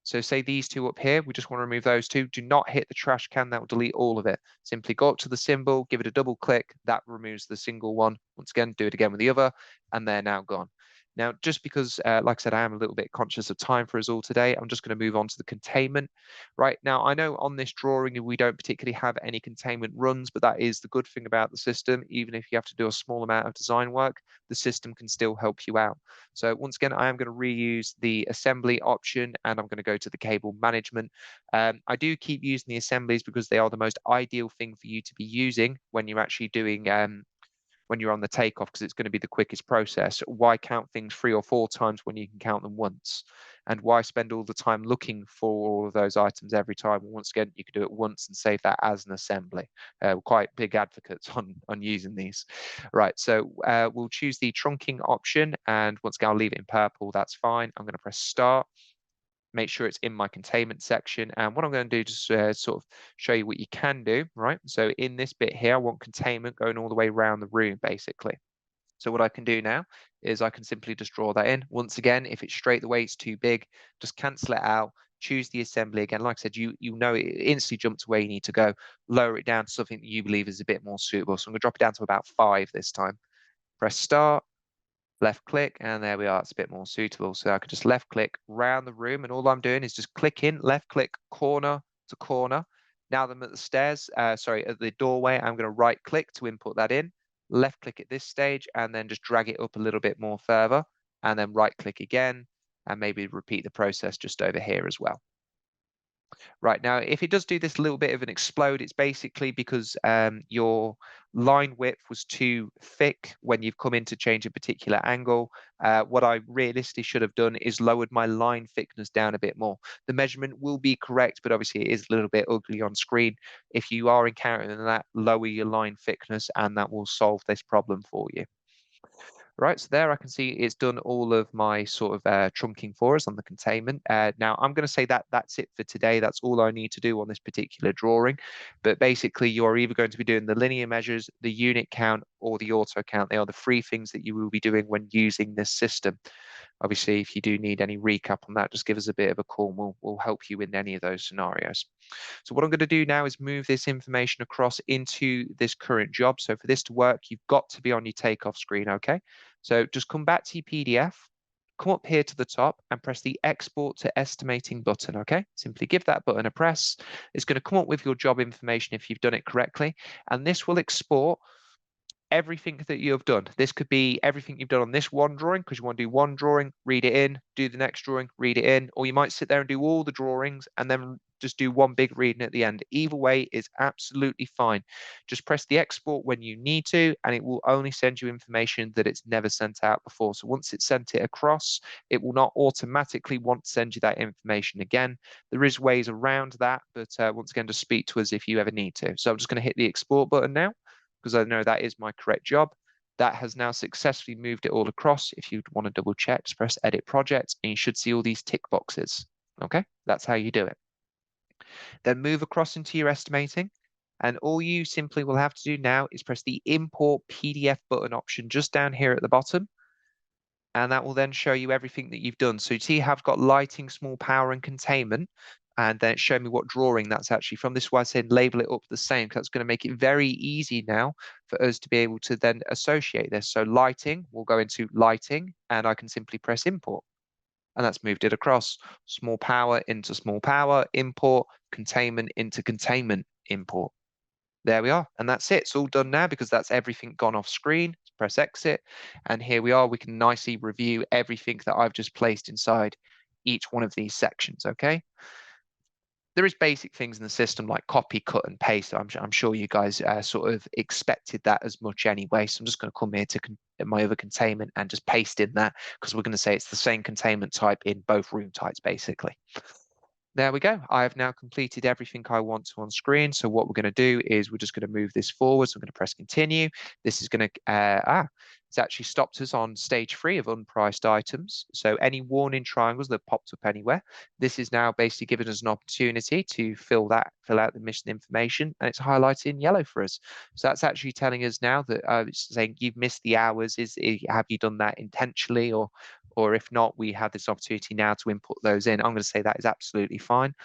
so say these two up here, we just want to remove those two. Do not hit the trash can, that will delete all of it. Simply go up to the symbol, give it a double click, that removes the single one. Once again, do it again with the other, and they're now gone. Now, just because, like I said, I am a little bit conscious of time for us all today, I'm just going to move on to the containment. Right now, I know on this drawing, we don't particularly have any containment runs, but that is the good thing about the system. Even if you have to do a small amount of design work, the system can still help you out. So once again, I am going to reuse the assembly option, and I'm going to go to the cable management. I do keep using the assemblies because they are the most ideal thing for you to be using when you're actually doing when you're on the takeoff, because it's going to be the quickest process. Why count things 3 or 4 times when you can count them once? And why spend all the time looking for all of those items every time? Once again, you can do it once and save that as an assembly. We're quite big advocates on using these. Right, so we'll choose the trunking option, and once again, I'll leave it in purple. That's fine. I'm going to press start. Make sure it's in my containment section. And what I'm going to do is sort of show you what you can do, right? So in this bit here, I want containment going all the way around the room, basically. So what I can do now is I can simply just draw that in. Once again, if it's straight the way, it's too big, just cancel it out, choose the assembly again. Like I said, you know it instantly jump to where you need to go, lower it down to something that you believe is a bit more suitable. So I'm going to drop it down to about 5 this time. Press start, left click, and there we are. It's a bit more suitable. So I could just left click round the room, and all I'm doing is just clicking left click corner to corner. Now that I'm at the stairs, sorry, at the doorway, I'm going to right click to input that in, left click at this stage, and then just drag it up a little bit more further, and then right click again, and maybe repeat the process just over here as well. Right, now, if it does do this little bit of an explode, it's basically because your line width was too thick when you've come in to change a particular angle. What I realistically should have done is lowered my line thickness down a bit more. The measurement will be correct, but obviously it is a little bit ugly on screen. If you are encountering that, lower your line thickness, and that will solve this problem for you. Right, so there I can see it's done all of my sort of trunking for us on the containment. Now I'm going to say that that's it for today. That's all I need to do on this particular drawing. But basically, you're either going to be doing the linear measures, the unit count, or the auto count. They are the 3 things that you will be doing when using this system. Obviously, if you do need any recap on that, just give us a bit of a call. We'll help you in any of those scenarios. So what I'm going to do now is move this information across into this current job. So for this to work, you've got to be on your takeoff screen, okay? So just come back to your PDF, come up here to the top and press the export to estimating button, okay? Simply give that button a press. It's going to come up with your job information if you've done it correctly, and this will export everything that you have done. This could be everything you've done on this one drawing, because you want to do one drawing, read it in, do the next drawing, read it in, or you might sit there and do all the drawings and then just do one big reading at the end. Either way is absolutely fine. Just press the export when you need to, and it will only send you information that it's never sent out before. So once it's sent it across, it will not automatically want to send you that information again. There is ways around that, but once again, just speak to us if you ever need to. So I'm just going to hit the export button now, because I know that is my correct job. That has now successfully moved it all across. If you want to double check, just press edit project, and you should see all these tick boxes. Okay, that's how you do it. Then move across into your estimating, and all you simply will have to do now is press the import PDF button option just down here at the bottom, and that will then show you everything that you've done. So you see how I've got lighting, small power, and containment, and then it showed me what drawing that's actually from. This is why I said label it up the same, because that's going to make it very easy now for us to be able to then associate this. So lighting, we'll go into lighting, and I can simply press import, and that's moved it across. Small power into small power, import, containment into containment, import. There we are, and that's it. It's all done now because that's everything gone off screen. Press exit, and here we are. We can nicely review everything that I've just placed inside each one of these sections, okay? There is basic things in the system like copy, cut, and paste. I'm sure you guys sort of expected that as much anyway. So I'm just going to come here to my other containment and just paste in that because we're going to say it's the same containment type in both room types, basically. There we go. I have now completed everything I want to on screen. So what we're going to do is we're just going to move this forward. So I'm going to press continue. This is going to, it's actually stopped us on stage 3 of unpriced items. So any warning triangles that popped up anywhere, this is now basically giving us an opportunity to fill out the mission information, and it's highlighted in yellow for us. So that's actually telling us now that it's saying you've missed the hours. Have you done that intentionally, or if not, we have this opportunity now to input those in. I'm going to say that is absolutely fine.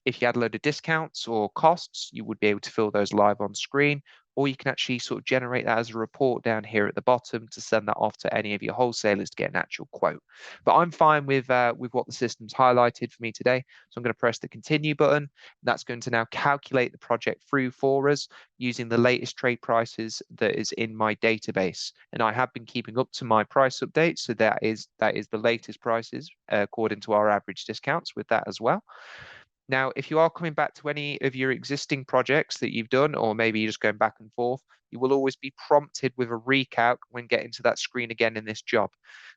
If you had a load of discounts or costs, you would be able to fill those live on screen, or you can actually sort of generate that as a report down here at the bottom to send that off to any of your wholesalers to get an actual quote. But I'm fine with what the system's highlighted for me today. So I'm going to press the continue button. That's going to now calculate the project through for us using the latest trade prices that is in my database. And I have been keeping up to my price updates. So that is the latest prices according to our average discounts with that as well. Now, if you are coming back to any of your existing projects that you've done, or maybe you're just going back and forth, you will always be prompted with a recalc when getting to that screen again in this job.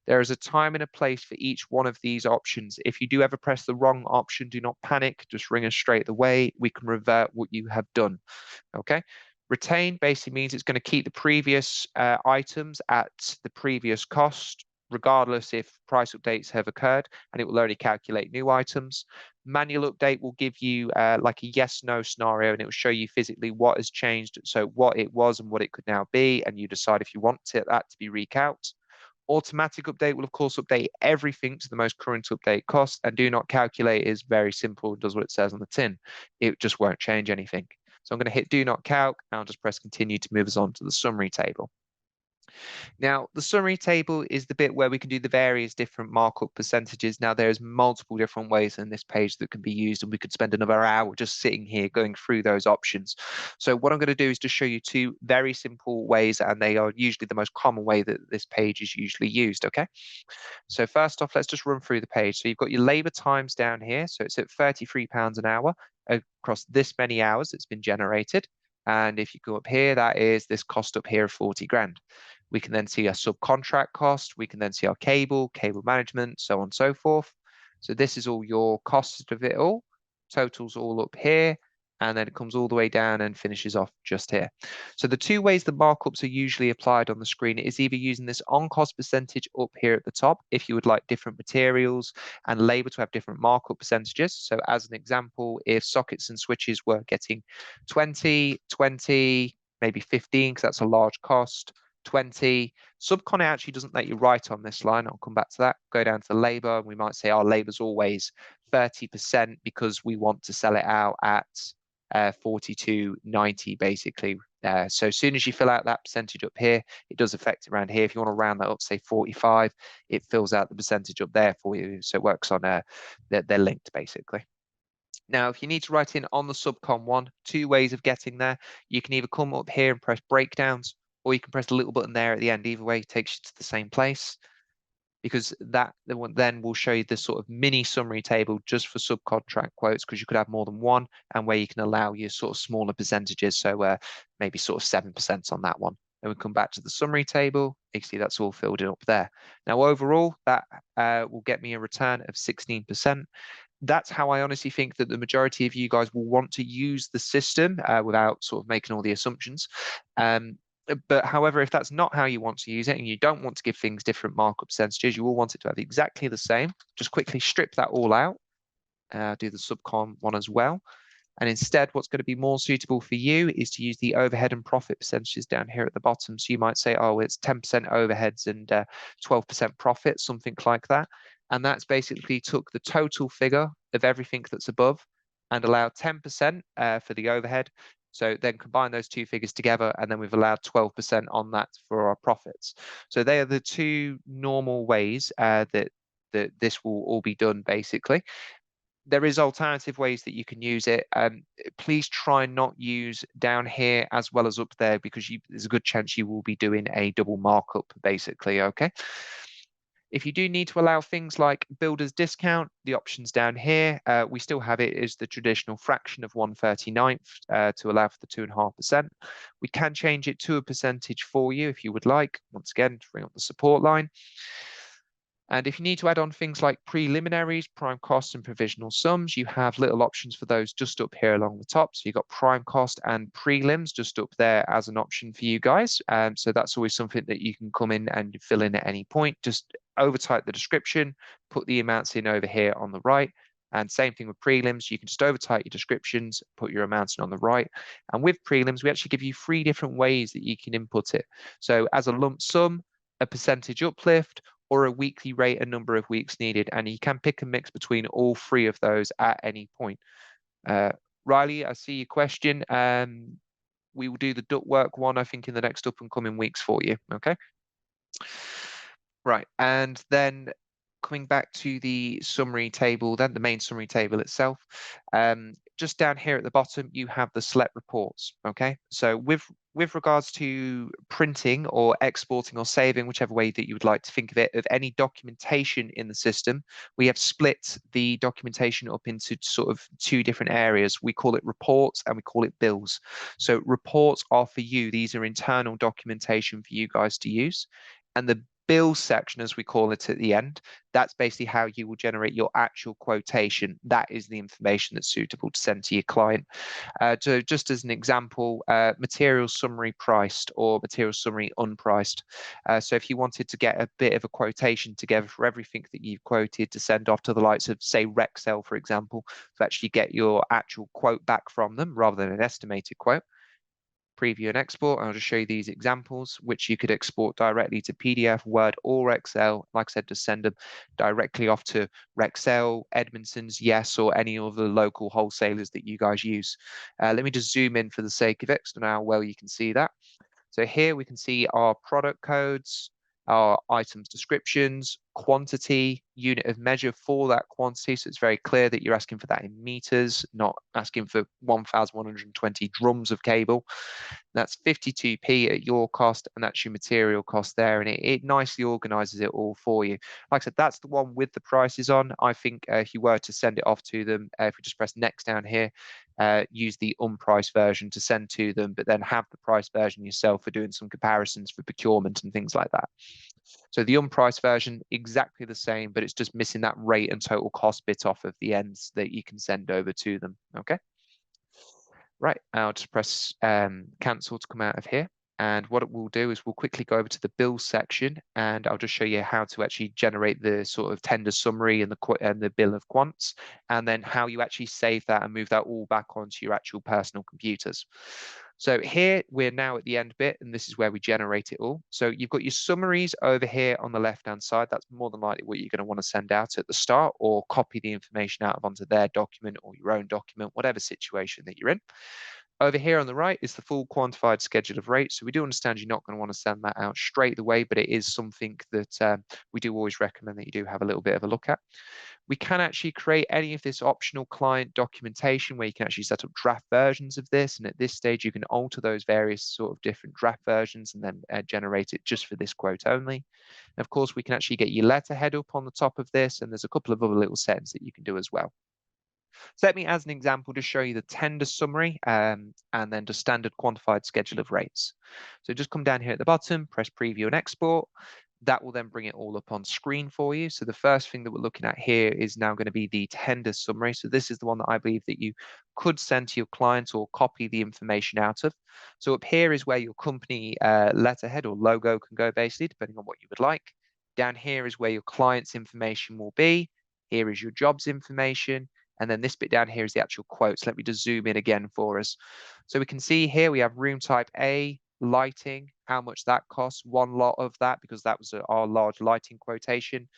There is a time and a place for each one of these options. If you do ever press the wrong option, do not panic, just ring us straight away. We can revert what you have done, okay? Retain basically means it's going to keep the previous items at the previous cost, regardless if price updates have occurred, and it will only calculate new items. Manual update will give you like a yes/no scenario, and it will show you physically what has changed, so what it was and what it could now be, and you decide if you want that to be recalculated. Automatic update will, of course, update everything to the most current update cost, and do not calculate is very simple. It does what it says on the tin. It just won't change anything. So I'm going to hit do not calc, and I'll just press continue to move us on to the summary table. Now, the summary table is the bit where we can do the various different markup percentages. Now, there's multiple different ways in this page that can be used, and we could spend another hour just sitting here going through those options. So what I'm going to do is just show you two very simple ways, and they are usually the most common way that this page is usually used, okay? So first off, let's just run through the page. So you've got your labor times down here. So it's at £33 an hour across this many hours that's been generated. And if you go up here, that is this cost up here of 40 grand. We can then see our subcontract cost. We can then see our cable management, so on and so forth. So this is all your cost of it all. Totals all up here. And then it comes all the way down and finishes off just here. So the two ways the markups are usually applied on the screen is either using this on-cost percentage up here at the top, if you would like different materials and labor to have different markup percentages. So as an example, if sockets and switches were getting 20, 20, maybe 15, because that's a large cost, 20. Subcon actually doesn't let you write on this line. I'll come back to that. Go down to labor, and we might say our labor's always 30% because we want to sell it out at 42.90 basically. So as soon as you fill out that percentage up here, it does affect around here. If you want to round that up, say 45, it fills out the percentage up there for you. So it works on they're linked basically. Now, if you need to write in on the subcon one, two ways of getting there. You can either come up here and press breakdowns, or you can press the little button there at the end. Either way, it takes you to the same place, because that then will show you this sort of mini summary table just for subcontract quotes, because you could have more than one, and where you can allow your sort of smaller percentages. So maybe sort of 7% on that one. Then we come back to the summary table. You can see that's all filled in up there. Now, overall, that will get me a return of 16%. That's how I honestly think that the majority of you guys will want to use the system without sort of making all the assumptions. But however, if that's not how you want to use it, and you don't want to give things different markup percentages, you will want it to have exactly the same. Just quickly strip that all out, do the subcon one as well. And instead, what's going to be more suitable for you is to use the overhead and profit percentages down here at the bottom. So you might say, oh, it's 10% overheads and 12% profit, something like that. And that's basically took the total figure of everything that's above and allowed 10% for the overhead. So then combine those two figures together, and then we've allowed 12% on that for our profits. So they are the two normal ways that this will all be done, basically. There is alternative ways that you can use it. Please try not use down here as well as up there, because there's a good chance you will be doing a double markup, basically, okay? If you do need to allow things like builder's discount, the options down here, we still have it as the traditional fraction of 1/39 to allow for the 2.5%. We can change it to a percentage for you if you would like, once again, to bring up the support line. And if you need to add on things like preliminaries, prime costs, and provisional sums, you have little options for those just up here along the top. So you've got prime cost and prelims just up there as an option for you guys. So that's always something that you can come in and fill in at any point. Just overtype the description, put the amounts in over here on the right. And same thing with prelims, you can just overtype your descriptions, put your amounts in on the right. And with prelims, we actually give you 3 different ways that you can input it. So as a lump sum, a percentage uplift, or a weekly rate and number of weeks needed. And you can pick and mix between all 3 of those at any point. Riley, I see your question. We will do the ductwork one, I think, in the next up and coming weeks for you. Okay. Right. And then coming back to the summary table, then the main summary table itself, just down here at the bottom, you have the select reports. Okay, so with regards to printing or exporting or saving, whichever way that you would like to think of it, of any documentation in the system, we have split the documentation up into sort of 2 different areas. We call it reports and we call it bills. So reports are for you. These are internal documentation for you guys to use. And the bill section, as we call it at the end, that's basically how you will generate your actual quotation. That is the information that's suitable to send to your client. So just as an example, material summary priced or material summary unpriced. So if you wanted to get a bit of a quotation together for everything that you've quoted to send off to the likes of, say, Rexel, for example, to actually get your actual quote back from them rather than an estimated quote, preview and export. I'll just show you these examples, which you could export directly to PDF, Word, or Excel. Like I said, just send them directly off to Rexel, Edmonton's, Yes, or any of the local wholesalers that you guys use. Let me just zoom in for the sake of it, so now well you can see that. So here we can see our product codes, our items descriptions, quantity, unit of measure for that quantity. So it's very clear that you're asking for that in meters, not asking for 1,120 drums of cable. That's 52p at your cost, and that's your material cost there. And it nicely organizes it all for you. Like I said, that's the one with the prices on. I think if you were to send it off to them, if we just press next down here, use the unpriced version to send to them, but then have the price version yourself for doing some comparisons for procurement and things like that. So the unpriced version, exactly the same, but it's just missing that rate and total cost bit off of the ends that you can send over to them. Okay. Right, I'll just press cancel to come out of here. And what it will do is we'll quickly go over to the bill section, and I'll just show you how to actually generate the sort of tender summary and the bill of quants, and then how you actually save that and move that all back onto your actual personal computers. So here we're now at the end bit, and this is where we generate it all. So you've got your summaries over here on the left-hand side. That's more than likely what you're going to want to send out at the start, or copy the information out of onto their document or your own document, whatever situation that you're in. Over here on the right is the full quantified schedule of rates. So we do understand you're not going to want to send that out straight away, but it is something that we do always recommend that you do have a little bit of a look at. We can actually create any of this optional client documentation where you can actually set up draft versions of this. And at this stage, you can alter those various sort of different draft versions and then generate it just for this quote only. And of course, we can actually get your letterhead up on the top of this. And there's a couple of other little settings that you can do as well. So let me, as an example, just show you the tender summary and then just standard quantified schedule of rates. So just come down here at the bottom, press preview and export. That will then bring it all up on screen for you. So the first thing that we're looking at here is now going to be the tender summary. So this is the one that I believe that you could send to your clients or copy the information out of. So up here is where your company letterhead or logo can go, basically, depending on what you would like. Down here is where your client's information will be. Here is your jobs information. And then this bit down here is the actual quotes. Let me just zoom in again for us. So we can see here we have room type A, lighting, how much that costs, one lot of that, because that was our large lighting quotation.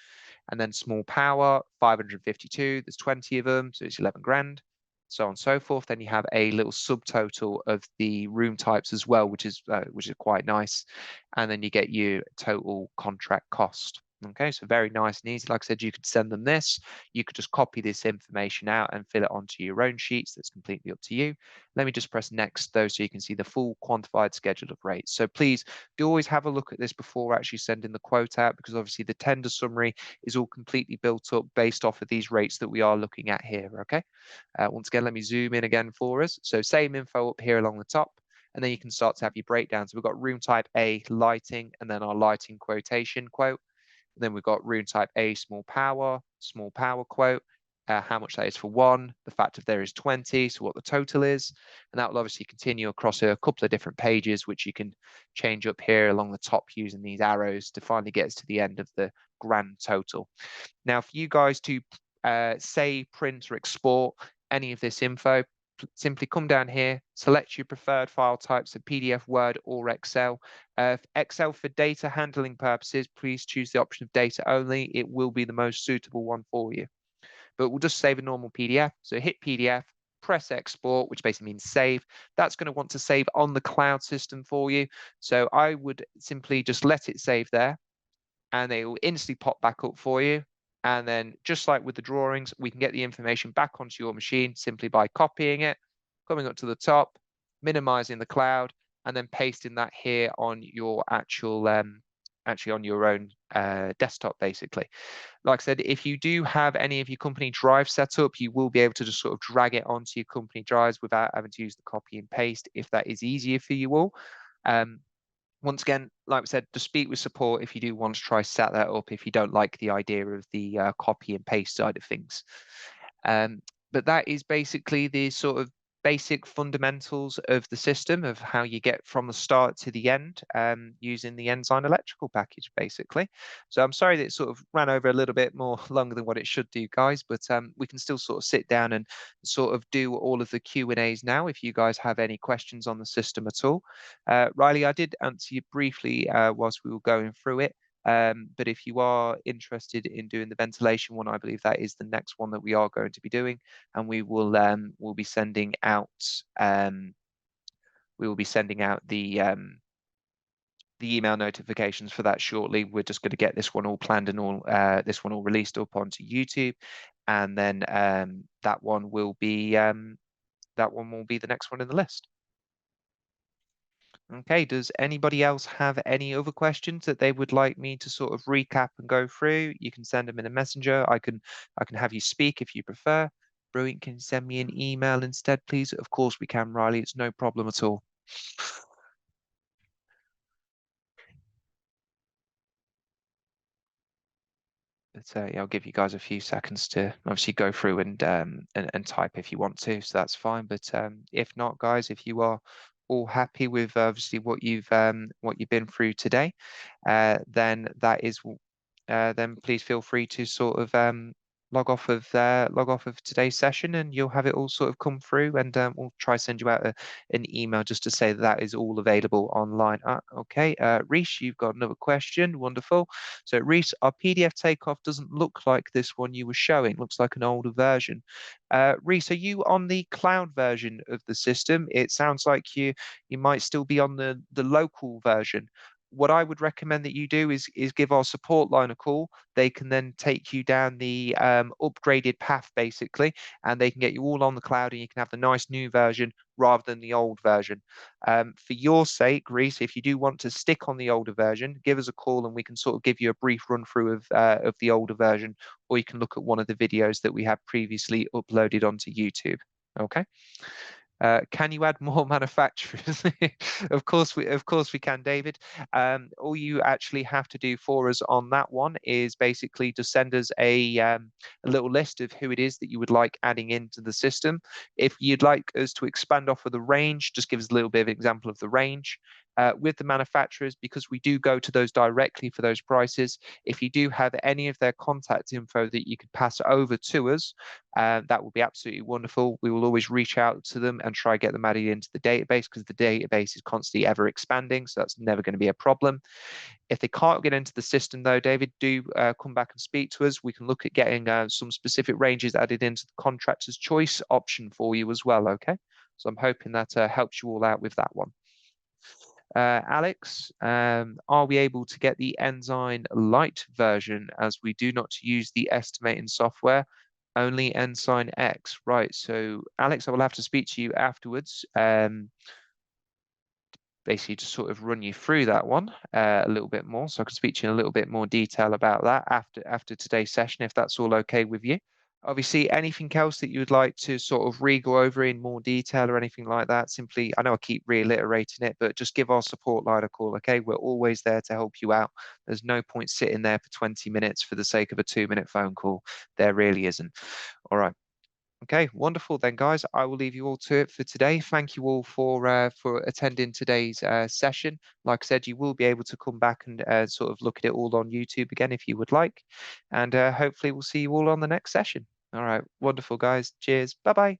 And then small power, 552, there's 20 of them, so it's 11 grand, so on and so forth. Then you have a little subtotal of the room types as well, which is quite nice. And then you get your total contract cost. Okay, so very nice and easy. Like I said, you could send them this. You could just copy this information out and fill it onto your own sheets. That's completely up to you. Let me just press next though, so you can see the full quantified schedule of rates. So please do always have a look at this before actually sending the quote out, because obviously the tender summary is all completely built up based off of these rates that we are looking at here. Okay. Once again, let me zoom in again for us. So same info up here along the top. And then you can start to have your breakdown. So we've got room type A, lighting, and then our lighting quotation quote. Then we've got room type A, small power quote, how much that is for one, the fact if there is 20, so what the total is. And that will obviously continue across a couple of different pages, which you can change up here along the top using these arrows to finally get us to the end of the grand total. Now, for you guys to save, print, or export any of this info, simply come down here, select your preferred file types of PDF, Word, or Excel. Excel for data handling purposes, please choose the option of data only. It will be the most suitable one for you. But we'll just save a normal PDF. So hit PDF, press export, which basically means save. That's going to want to save on the cloud system for you. So I would simply just let it save there, and they will instantly pop back up for you. And then just like with the drawings, we can get the information back onto your machine simply by copying it, coming up to the top, minimizing the cloud, and then pasting that here on your actually on your own desktop, basically. Like I said, if you do have any of your company drives set up, you will be able to just sort of drag it onto your company drives without having to use the copy and paste, if that is easier for you all. Once again, like I said, just speak with support if you do want to try set that up, if you don't like the idea of the copy and paste side of things. But that is basically the sort of basic fundamentals of the system, of how you get from the start to the end using the Ensign electrical package, basically. So I'm sorry that it sort of ran over a little bit more longer than what it should do, guys, but we can still sort of sit down and sort of do all of the Q&As now if you guys have any questions on the system at all. Riley, I did answer you briefly whilst we were going through it. But if you are interested in doing the ventilation one, I believe that is the next one that we are going to be doing, and we'll be sending out the email notifications for that shortly. We're just going to get this one all planned and all this one all released up onto YouTube, and then that one will be the next one in the list. Okay, does anybody else have any other questions that they would like me to sort of recap and go through? You can send them in a messenger. I can have you speak if you prefer. Brilliant. Can you send me an email instead, please? Of course we can, Riley. It's no problem at all. But yeah, I'll give you guys a few seconds to obviously go through and type if you want to, so that's fine. But if not, guys, if you are all happy with obviously what you've been through today, then then please feel free to sort of log off of today's session, and you'll have it all sort of come through, and we'll try to send you out an email just to say that is all available online. Okay, Reese, you've got another question. Wonderful. So Reese, our PDF takeoff doesn't look like this one you were showing. Looks like an older version. Reese, are you on the cloud version of the system? It sounds like you might still be on the local version. What I would recommend that you do is give our support line a call. They can then take you down the upgraded path, basically, and they can get you all on the cloud, and you can have the nice new version rather than the old version. For your sake, Reese, if you do want to stick on the older version, give us a call and we can sort of give you a brief run through of the older version, or you can look at one of the videos that we have previously uploaded onto YouTube. Okay. Can you add more manufacturers? Of course we can, David. All you actually have to do for us on that one is basically to send us a little list of who it is that you would like adding into the system. If you'd like us to expand off of the range, just give us a little bit of an example of the range. With the manufacturers, because we do go to those directly for those prices, if you do have any of their contact info that you could pass over to us, that would be absolutely wonderful. We will always reach out to them and try get them added into the database, because the database is constantly ever expanding, so that's never going to be a problem. If they can't get into the system, though, David, do come back and speak to us. We can look at getting some specific ranges added into the contractor's choice option for you as well. Okay, so I'm hoping that helps you all out with that one. Alex, are we able to get the Ensign Lite version as we do not use the estimating software, only Ensign X? Right, so Alex, I will have to speak to you afterwards. Basically just sort of run you through that one a little bit more, so I can speak to you in a little bit more detail about that after today's session, if that's all okay with you. Obviously, anything else that you would like to sort of re-go over in more detail or anything like that, simply, I know I keep reiterating it, but just give our support line a call, okay? We're always there to help you out. There's no point sitting there for 20 minutes for the sake of a 2-minute phone call. There really isn't. All right. Okay, wonderful then, guys. I will leave you all to it for today. Thank you all for attending today's session. Like I said, you will be able to come back and sort of look at it all on YouTube again if you would like. And hopefully we'll see you all on the next session. All right, wonderful, guys. Cheers. Bye-bye.